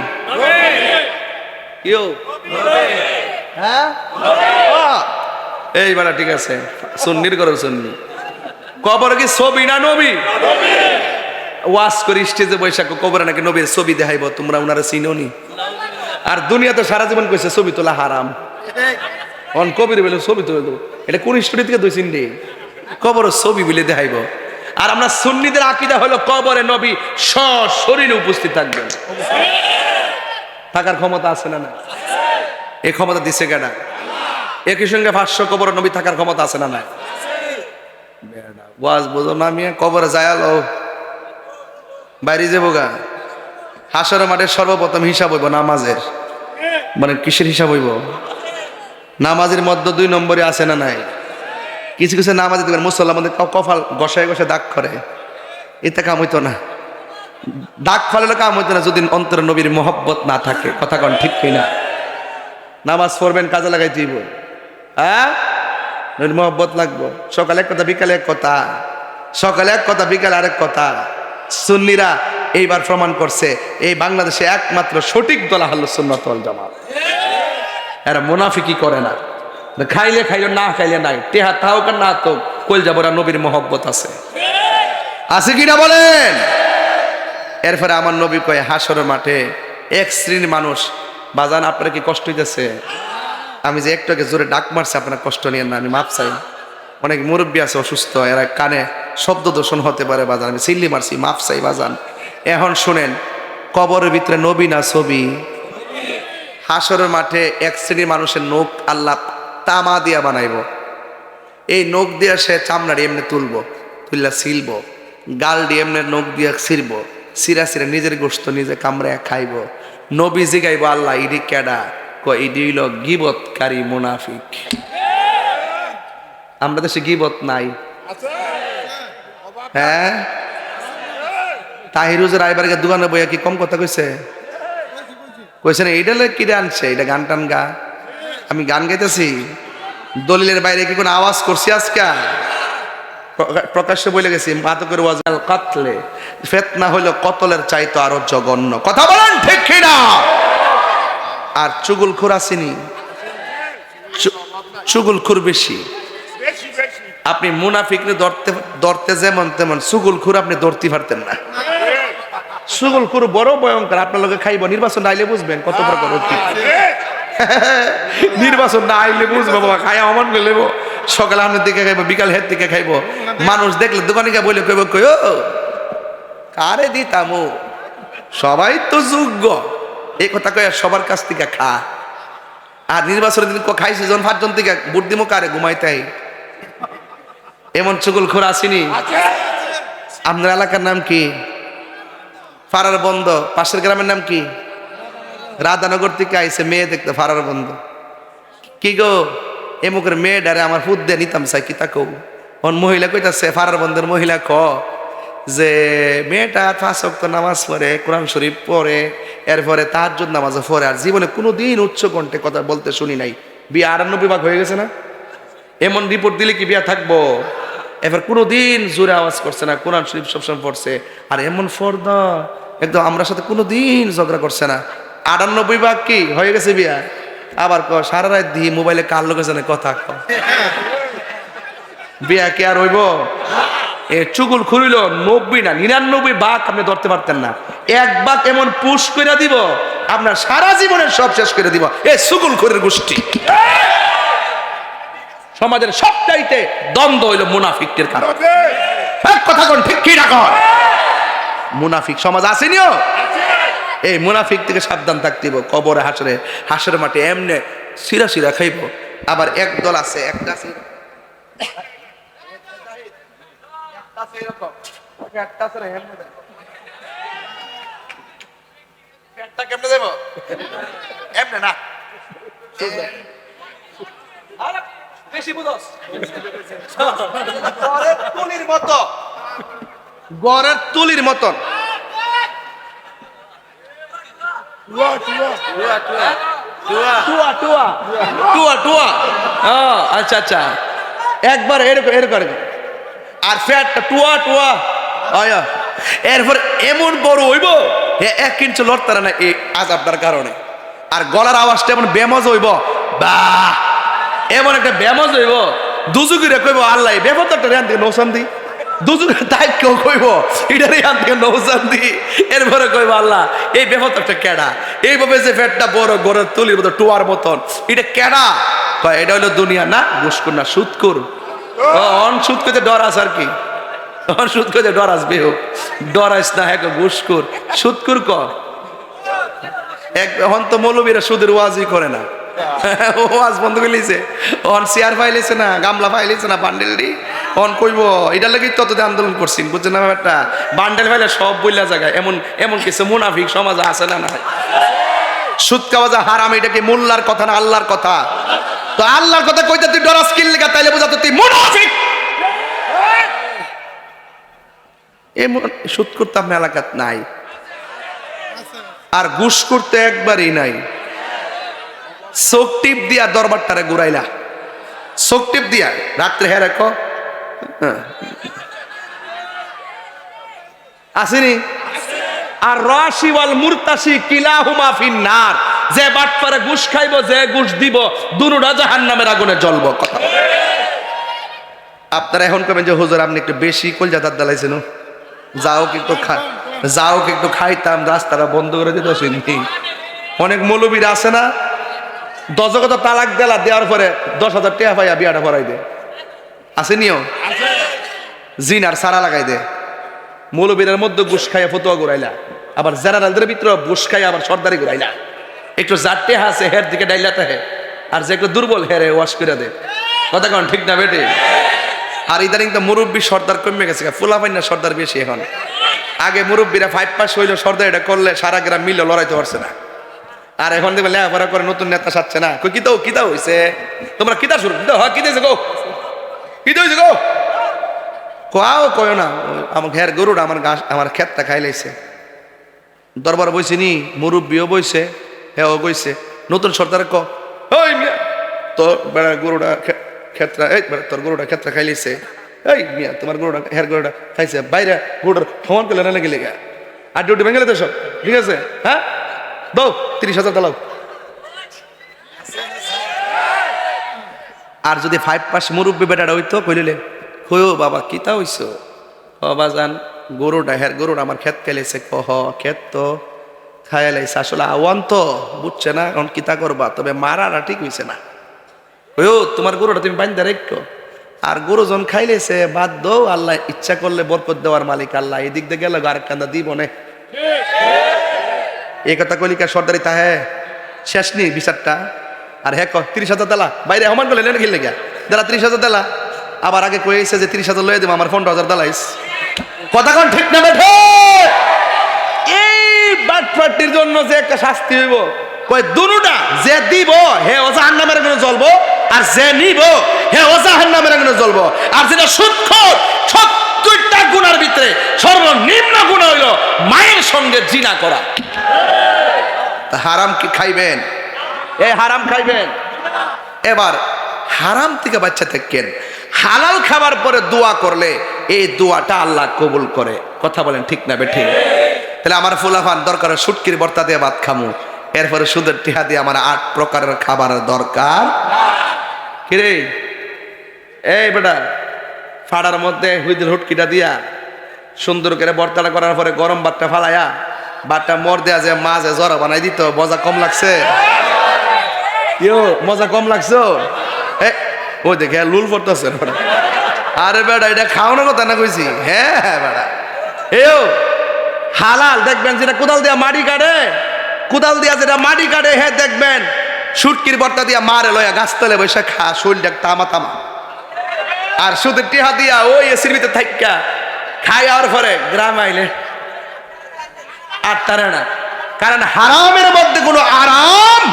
হ্যাঁ, এই বেটা ঠিক আছে, সুন্নির করো সুন্নি। কবর কি ছবি না নবী? ওয়াজ করি স্টেজে বৈশাখ কবরে নাকি নবীর ছবি দেখাইব, তোমরা উনারা চিনোনি? আর দুনিয়া তো সারা জীবন কইছে ছবি তোলা হারাম, অন কবির বলে ছবি তুলে দেবো, এটা কোন স্টোরি থেকে দুই চিন্ডি কবর ছবি বলে দেখাইব। আর আমরা সুন্নিদের আকীদা হলো কবরে নবী সশরীরে উপস্থিত থাকবেন। থাকার ক্ষমতা আছে না? না, এই ক্ষমতা দিছে কেনা? একই সঙ্গে 500 কবরে নবী থাকার ক্ষমতা আছে না? না, ওয়াজ বোঝো না মিয়া, কবরে যায়ালো বাইরে যাবো গা। হাসরের মাঠে সর্বপ্রথম হিসাব হইব নামাজের, মানে কিসের হিসাব হইব? নামাজের মধ্যে 2 নম্বরে আছে না নাই? কিছু কিছু নামাজে দেখবেন মুসল্লার মধ্যে কপাল গসায় গসায় দাগ করে, এতে কাম হইতো না। দাগ ফালে কাম হইতো না যদি অন্তরে নবীর মহব্বত না থাকে। কথা কন ঠিক কিনা? নামাজ পড়বেন কাজে লাগাই দিব, হ্যাঁ নবীর মহব্বত লাগবো। সকালে এক কথা, বিকালে এক কথা, সকালে এক কথা, বিকালে আরেক কথা। সুন্নিরা এইবার প্রমাণ করছে এই বাংলাদেশে একমাত্র সঠিক দল আহলুস সুন্নাত ওয়াল জামাত। এরা মুনাফিকি করে না, খাইলে খাইলে না খাইলে নাই, টেহা থাকুক আর না থাকুক, কইল যাবরা নবীর মহব্বত আছে, আছে কিনা বলেন? এরপরে আমার নবী কয় হাসরের মাঠে এক শ্রেণীর মানুষ, বাজান আপনার কি কষ্ট হইতেছে? আমি যে একটু আগে জোরে ডাক মারছি, আপনার কষ্ট নিয়েন না, আমি মাপ চাই। অনেক মুরব্বী আছে অসুস্থ, এরা কানে শব্দ দূষণ হতে পারে বাজান, আমি সিল্লি মারছি, মাপ চাই বাজান। এখন শুনেন, কবরের ভিতরে নবী না ছবি? হাসরের মাঠে এক শ্রেণীর মানুষের নখ আল্লাহ তামা দিয়া বানাইব। এই নখ দিয়া সে চামড়াটি এমনি তুলবো, তুললা ছিলবো, গাল দিয়ে এমনি নখ দিয়া ছিড়বো, সিরা সিরা নিজের গোস্ত নিজে কামড়ে খাইব। নবী জিগাইব আল্লাহ ইডি কেডা? ইডি হইল গিবতকারী মুনাফিক। আমরা দেশে গিবত নাই, হ্যাঁ? তাহিরুজের রায়বারকে দোকানে বইয়া কি কম কথা কইছে? কইছে না এইটা কিরে আনছে, এটা গান টান গা। আমি গান গাইতেছি, দলিলের বাইরে কি কোনো আওয়াজ করছি আজকে? প্রকাশ্যে বলে গেছি মাতকের ওয়াজাল কাতলে, ফিতনা হইলো কতলের চাইতো আরো জঘন্য। কথা বলেন ঠিক কিনা? আর চুগলখোর আসেনি, চুগলখোর বেশি। আপনি মুনাফিকরে ধরতে যেমন তেমন চুগলখোর আপনি ধরতে পারতেন না। চুগলখোর বড় ভয়ঙ্কর, আপনার লগে খাইব। নির্বাচন আইলে বুঝবেন কত প্রকার। নির্বাচন না আইলে বুঝবো বাবা, খাই অমন গেলেব। সকালে আপনার দিকে খাইবো, বিকাল হের দিকে খাইবো। মানুষ দেখলে দোকানে গিয়ে বলে কইব কই ও কারে দিতামু, সবাই তো যোগ্য, এই কথা কয়ে সবার কাছ থেকে খা। আর নির্বাচনের দিন খাইছি জন 5 জন থেকে ভোট দিমো কারে? ঘুমাইতাই। এমন চুগলখোর আসেনি? আপনার এলাকার নাম কি? ফারার বন্ধ। পাশের গ্রামের নাম কি? রাধানগর থেকে আইসে মেয়ে দেখতে, ফারার বন্ধ। কি গো এমুকের মেয়ে ডারে আমার ফুট দিয়ে নিতাম চাই কি তাকো। মহিলা কইতাছে, ফারার বন্ধের মহিলা ক যে মেয়েটা 5 ওয়াক্ত নামাজ পড়ে, কোরআন শরীফ পড়ে, এরপরে তাহাজ্জুদ নামাজও পড়ে, আর জীবনে কোনোদিন উচ্চ কণ্ঠে কথা বলতে শুনি নাই। বিয়ে 98 ভাগ হয়ে গেছে না? এমন রিপোর্ট দিলে কি বিয়া থাকবো? এবার কোনোদিন জোরে আওয়াজ করছে না, কোরআন শরীফ সবসময় পড়ছে, আর এমন ফর্দা একদম আমরা সাথে কোনোদিন ঝগড়া করছে না। 98 ভাগ কি হয়ে গেছে বিয়া। আবার সারা রাত দিয়ে মোবাইলে কার লোক জানে কথা ক, বিয়া কে আর হইব? এ চুগুল খুঁড়িল 90 না 99 ভাগ আপনি ধরতে পারতেন না। 1 ভাগ এমন পুশ করে দিব, আপনার সারা জীবনের সব শেষ করে দিব। এ চুগুল খুঁড়ির গোষ্ঠী। সমাজের সবচাইতে দ্বন্দ্ব হইল মুনাফিকদের কারণে। এক কথা কোন ঠিক কি রাখ? মুনাফিক সমাজ আসেনিও, এই মুনাফিক থেকে সাবধান থাকতে হবে। কবরে হাসরে হাসের মাঠে এমনে সিরা সিরা খাইব। আবার এক দল আছে, একটা কেমনে দেব এমনে না, বেশি বুঝস গড়ের তুলির মতো, গড়ের তুলির মতন। আচ্ছা আচ্ছা, একবার এরকম এরকম, আর ফ্যাটটা টুয়া টুয়া। এরপর এমন বড় হইব 1 ইঞ্চি লড়তারা না এই আযাবটার কারণে। আর গলার আওয়াজটা এমন বেমজ হইব, বাহ এমন একটা ব্যামজ হইব দুজুগিরে কইব আল্লাহ বেফতটা রেন থেকে নৌসান দি দুজুগে তাই কেউ কইব এটারে আন থেকে নৌসান দি এরপরে কইব আল্লাহ এই বেফতটা কেডা এইভাবে যে পেটটা বড় গড়ের তুলির মতো টুয়ার মতন এটা কেডা কয় এটা হলো দুনিয়া না ঘুষখোর না সুদখোর অন সুদ করতে ডর আস আর কি অন সুদ করতে ডর আসবে হোক ডরাইস না হ্যাঁ ঘুষখোর সুদখোর ক এখন তো মৌলবীরা সুদের ওয়াজই করে না ওয়াজ বন্ধ করে লিছে অন চেয়ার ফাইলেছে না গামলা ফাইলেছে না বান্ডেল দি অন কইব এটার লাগি ততদিন আন্দোলন করছেন বুঝছেন না একটা বান্ডেল ফাইলে সব বইলা জায়গায় এমন এমন কিছু মুনাফিক সমাজে আছে না না সুদ খাওয়া যা হারাম এটা কি মোল্লার কথা না আল্লাহর কথা তো আল্লাহর কথা কইতে তুই ডরাস কিল লেগা তাইলে বুঝা তুই মুনাফিক এমন সুদ করতাম এলাকাত নাই আর ঘুষ করতে একবারই নাই চোখ টিপ দিয়া দরবারটারে ঘুরাইলা চোখ টিপ দিয়া রাত্রে হ্যাঁ রেখো আসেনি আর রাশি ওয়াল মুরতাসি কিলাহুমা ফিন্নার যে বাটপারে ঘুষ খাইব যে ঘুষ দিব দুনুটা জাহান্নামের আগুনে জ্বলব কথা আপনারা এখন কবেন যে হুজুর আপনি একটু বেশি কলজা দাঁত দালাইছেন যাও কি একটু খাইতাম রাস্তাটা বন্ধ করে দিতে শুনি অনেক মৌলবীর আছে না দশগত তালাক দেলা দেওয়ার পরে 10,000 টাকা পাইয়া বিয়াটা ভরাই দে আসেনিও জিন আর সারা লাগাই দে মৌলবীরের মধ্যে ঘুষ খাইয়া ফতুয়া ঘুরাইলা আবার জেনারেলদের ভিতরে ঘুষ খাইয়া আবার সর্দারি ঘুরাইলা একটু জাটে হাসে হের দিকে ডাইলাতে হে আর যে একটু দুর্বল হেরে ওয়াশ করে দে কথা কন ঠিক না বেটে আর ইদানিং তো মুরব্বী সর্দার কমে গেছে ফুলা পাইনা সর্দার বেশি এখন আগে মুরব্বীরা 5 পাস হইলো সর্দার এটা করলে সারা গ্রাম মিলে লড়াইতে পারছে না আর এখন দেখবে লেখাপড়া করে নতুন নেতা সাচ্ছে না কই কিতা হইছে তোমরা কিতা শুরু কি দিয়েছে গো কিতা হইছে গো কোয়াও কয় না আমার ঘের গরুটা আমার ক্ষেতটা খাই লাইছে দরবার বইছিনি মুরব্বীও বইছে হ্যাঁ বইছে নতুন সর্দার ক ওই মিয়া তোর বেড়া গরুটা ক্ষেত্রা এই তোর গরুটা ক্ষেত্রা খাই লাইছে এই মিয়া তোমার গরুটা হের গরুটা খাইছে বাইরে গরুটার সমান করলে না লেগে লেগে আর ডিউটি ভেঙে তো সব ঠিক আছে হ্যাঁ দাও 30,000 দাও আর যদি 5 পাস মুরব্বী বেটাটা হইতো কইলে কইও বাবা কিতা হইছো বাবা জান গরুটা হের গরুটা আমার ক্ষেত খেলেছে কহ ক্ষেত তো খাইয়া লাইছে আসলে আওয়ান তো বুঝছে না এখন কিতা করবা তবে মারাটা ঠিক হইছে না কইও তোমার গরুটা তুমি বাইন্দা রেখো আর গরু জন খাইলেছে বাদ দাও আল্লাহ ইচ্ছা করলে বরকত দেওয়ার মালিক আল্লাহ এদিক দিয়ে গেল আরেক কান্দা দিব না এই কথা কলিকা সর্দারি তাহে শেষ নি বিচারটা আর হ্যাঁ 30,000 দালা বাইরে সমান করলে লেনে খেলে গিয়া দালা 30,000 দালা আবার আগে কয়েছে যে 30,000 লয়ে দেবো আমার 15,000 দালাইস কথা কোন ঠিক না বেঠে এই বাটপাটির জন্য যে একটা শাস্তি হইব কয় দুনুটা যে দিব হে ও জাহান্নামের আগুনে জ্বলবো আর যে নিব হে ও জাহান্নামের আগুনে জ্বলবো আর যেটা সুদখোর 70টা গুনার ভিতরে সর্বনিম্ন গুণ হইল মায়ের সঙ্গে জিনা করা হারাম কি খাইবেন এই হারাম খাইবেন এবার হারাম থেকে বাচ্চা থাকেন হালাল খাবার পরে দোয়া করলে এই দোয়াটা আল্লাহ কবুল করে কথা বলেন ঠিক না বেঠিক তাহলে আমার ফুলাফান দরকার শুটকির ভর্তা দিয়ে ভাত খামু এরপরে সুদের টিহা দিয়ে আমার 8 প্রকারের খাবারের দরকার কিরে এই বেটা ফাড়ার মধ্যে হুইদের হুটকিটা দিয়া সুন্দর করে ভর্তাটা করার পরে গরম ভাতটা ফালাইয়া ভাতটা মর দেয়া যে মাঝে জরা বানাই দিত মজা কম লাগছে মজা কম লাগছো ওই দেখে লুল পড়তেছে আরে বেটা এটা খাওয়ানোর কথা না কইছি হ্যাঁ বেটা হালাল দেখবেন যেটা কোদাল দিয়া মাটি কাটে কোদাল দিয়া যেটা মাটি কাটে হ্যাঁ দেখবেন শুটকির ভর্তা দিয়া মারে লয়া গাছতলে বসে খা শরীরটা তামা তামা আর সুদের টিহা দিয়া ওই এসির ভিতরে থাইকা খাই আর পরে গ্রাম আইলে আর তারা না কারণ হারামের মধ্যে কোনো আরাম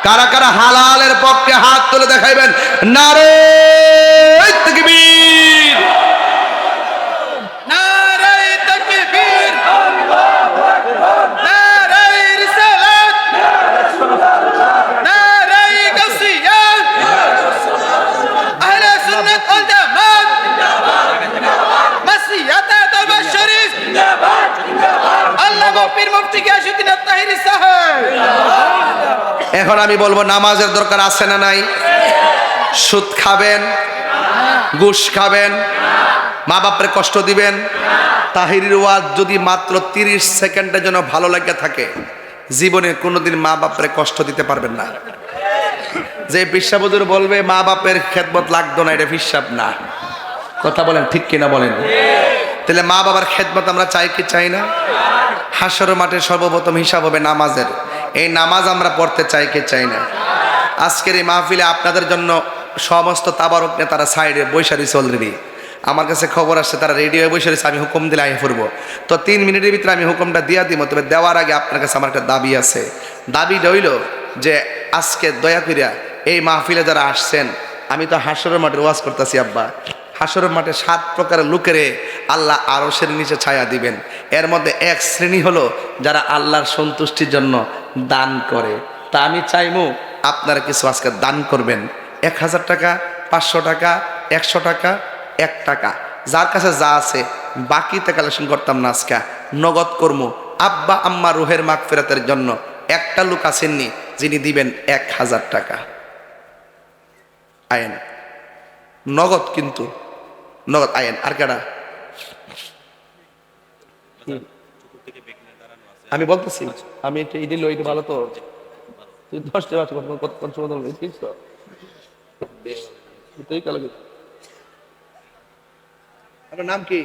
কারা কারা হালালের পক্ষে হাত তুলে দেখাইবেন নারে তাকবীর নারে তাকবীর আল্লাহু আকবার নারে রিসালাত নারে গাসিয়াত আহলে সুন্নাত ওয়াল জামাত জিন্দাবাদ মাসিয়াত আল শরীফ জিন্দাবাদ আল্লাহ পীর মুফতি গিয়াসউদ্দিন আত-তাহিরি সাহেব এখন আমি বলবো নামাজের দরকার আছে না নাই? সুদ খাবেন, ঘুষ খাবেন, মা বাপরে কষ্ট দিবেন। তাহিরির ওয়াজ যদি মাত্র 30 সেকেন্ডের জন্য ভালো লাগে থাকে, জীবনে কোনোদিন মা বাপরে কষ্ট দিতে পারবেন না। যে পিসাবুদুর বলবে মা বাপের খেদমত লাগতো না, এটা পিসাব না। কথা বলেন ঠিক কিনা বলেন? তাহলে মা বাবার খেদমত আমরা চাই কি চাই না? হাসর মাঠে সর্বপ্রথম হিসাব হবে নামাজের। এই নামাজ আমরা পড়তে চাই কি চাই না? আজকের এই মাহফিলে আপনাদের জন্য সমস্ত তাবারক নেতারা সাইডে বৈশা রয়েছে অলরেডি। আমার কাছে খবর আসছে তারা রেডি হয়ে বসে রয়েছে, আমি হুকুম দিলে আগে পড়বো। তো 3 মিনিটের ভিতরে আমি হুকুমটা দিয়া দিব। তবে দেওয়ার আগে আপনার কাছে আমার একটা দাবি আছে। দাবিটা হইল যে আজকে দয়া করিয়া এই মাহফিলে যারা আসছেন, আমি তো হাসরের মাঠে ওয়াজ করতেছি আব্বা, হাসরের মাঠে 7 প্রকারের লোকেরে আল্লাহ আরশের নিচে ছায়া দিবেন। এর মধ্যে এক শ্রেণী হলো যারা আল্লাহর সন্তুষ্টির জন্য দান করে। তা আমি চাইমু আপনারা কিছু আজকে দান করবেন। 1000 টাকা, 500 টাকা, 100 টাকা, 1 টাকা, যার কাছে যা আছে। বাকিতে কালেকশন করতাম না, আজকে নগদ কর্ম। আব্বা আম্মা রুহের মাগফিরাতের জন্য একটা লোক আসেননি যিনি দিবেন 1000 টাকা। আয়েন নগদ, কিন্তু নগদ আয়েন। আর কেডা? আমি বলতেছি, আমি এটা ইডিল ওইটা ভালো তো। তুই 10 টাকা কত ঠিক তো তুই কালো। আপনার নাম কি?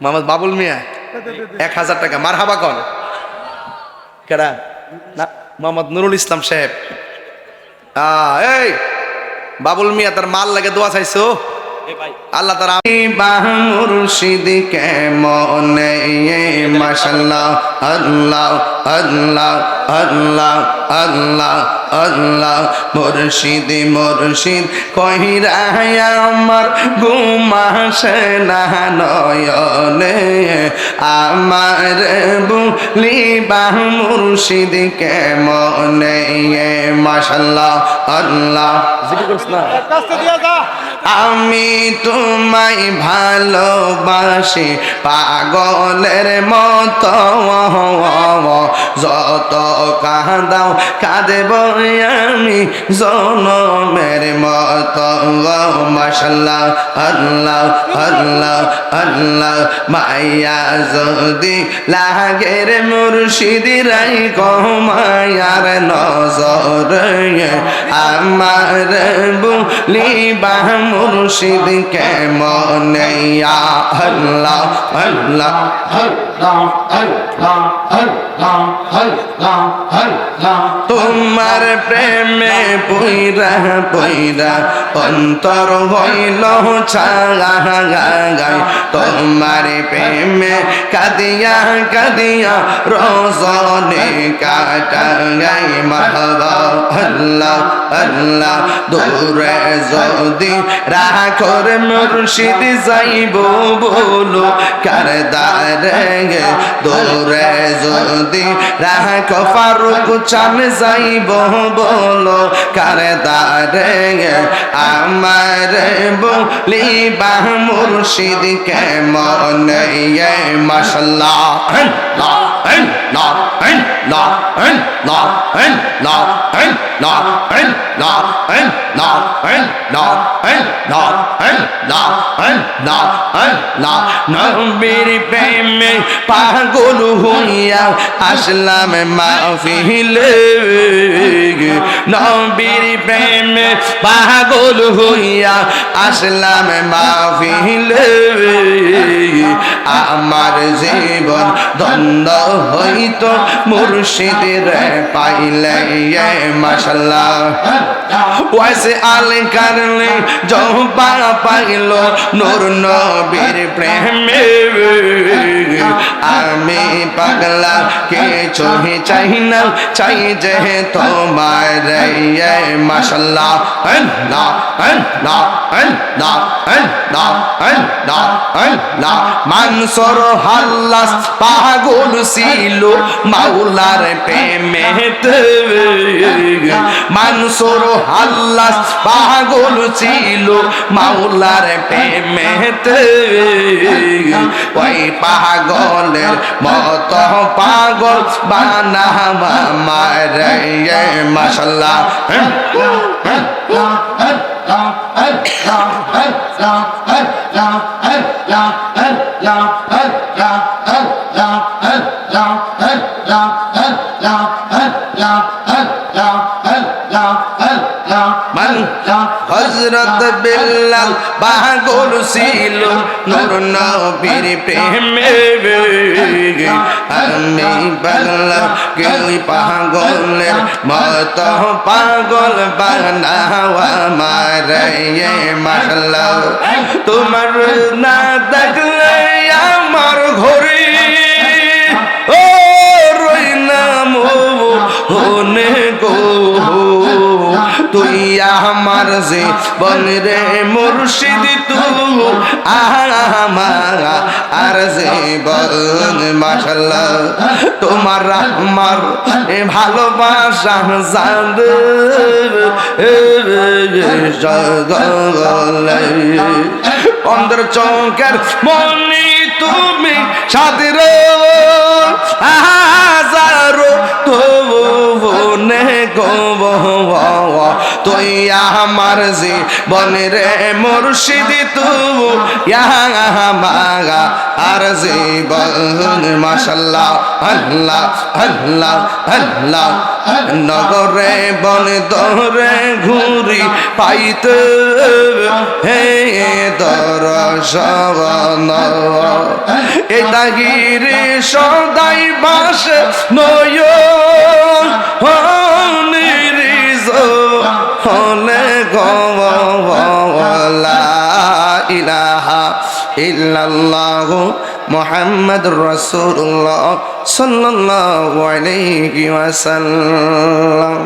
মোহাম্মদ বাবুল মিয়া। 1000 টাকা। মারহাবা কন। কেডা? না, মোহাম্মদ নুরুল ইসলাম সাহেব। এই বাবুল মিয়া, তার মাল লাগে দোয়া চাইছো আল্লাহ তারা। মুর্শিদ কেমনে মাশাআল্লাহ, আল্লাহ আল্লাহ আল্লাহ আল্লাহ আল্লাহ। মুর্শিদ মুর্শিদ কহিরা আমার ঘুম আসে না নয়নে, আমার বলিবা মুর্শিদ কেমনে মাশাআল্লাহ আল্লাহ। জিকির করিস না। আমি তোমায় ভালোবাসি পাগলের মতো, যত কাঁদাও কাঁদব আমি জনমের মতো। মাশাআল্লাহ আল্লাহ আল্লাহ আল্লাহ। মায়া যদি লাগের মুর্শিদ রাই কমায়ার নজর, আমার বলিবা মুর্শিদ কেমনে আল্লাহ আল্লাহ আল্লাহ আল্লাহ আল্লাহ আল্লাহ আল্লাহ। তোমার প্রেমে পইরা পইরা অন্তর হইল ছাগাই, তোমার প্রেমে কাঁদিয়া কাঁদিয়া রজনী কাটাই। মাহবা আল্লাহ আল্লাহ। দূরে যদি রাখর মুর্শিদ যাইব বলো কারদারে, দূরে যদি রাখ ফারুক চান যাইব বলো কারদারে, আমার বলিবা মুর্শিদ কেমনে মাশাআল্লাহ আল্লাহ আল্লাহ আল্লাহ আল্লাহ আল্লাহ আল্লাহ আল্লাহ আল্লাহ আল্লাহ আল্লাহ আল্লাহ আল্লাহ আল্লাহ। নবীর প্রেমে পাগল হইয়া আসলাম মাহফিলে, নবীর প্রেমে পাগল হইয়া আসলাম মাহফিলে। আমার জীবন দ্বন্দ্ব হইতো মুর্শিদের পাইলে মাশাআল্লাহ। ওয়াইসে আল কারলে জবা পাইল নূর নবীর প্রেমে, আমি পাগলা কিছু চাই না, চাই যে তোমার মাশাআল্লাহ আল্লাহ আল্লাহ আল্লাহ আল্লাহ আল্লাহ আল্লাহ। মানসুর হাল্লাস পাগল ছিল মাওলা মাওলার প্রেমেতে মানসুর হাল্লাস পাগল ছিল মাওলার প্রেমেতে ওই পাগলের মত পাগল বানাবা মারে মাশাআল্লাহ হযরত বিল্লাল পাগল ছিল নূর নবীর প্রেমে আমি পাগলা কে পাগলের মত পাগল বানাওয়া মারে মাশাআল্লাহ তোমার না দেখলে আমার ঘরে ও রই নাম হনে গো তুই আমার জীবন রে মুর্শিদ তুই আমার আর জীবন মাশাআল্লাহ তোমার আমার ভালোবাসা জান অন্তর চৌকের মনি তুমি সাদের হাজারো তোনে গো তুই আমার জীবন রে মুর্শিদ তুই আমার আর জীবন মাশাআল্লাহ আল্লাহ আল্লাহ আল্লাহ নগরে বন দরে ঘুরি পাইতে হে দর্শন এ দাগিরে সদাই বাস নয় নিরিজ হলে গলা ইলাহা ইল্লাল্লাহ মুহাম্মাদুর রাসূলুল্লাহ সাল্লাল্লাহু আলাইহি ওয়াসাল্লাম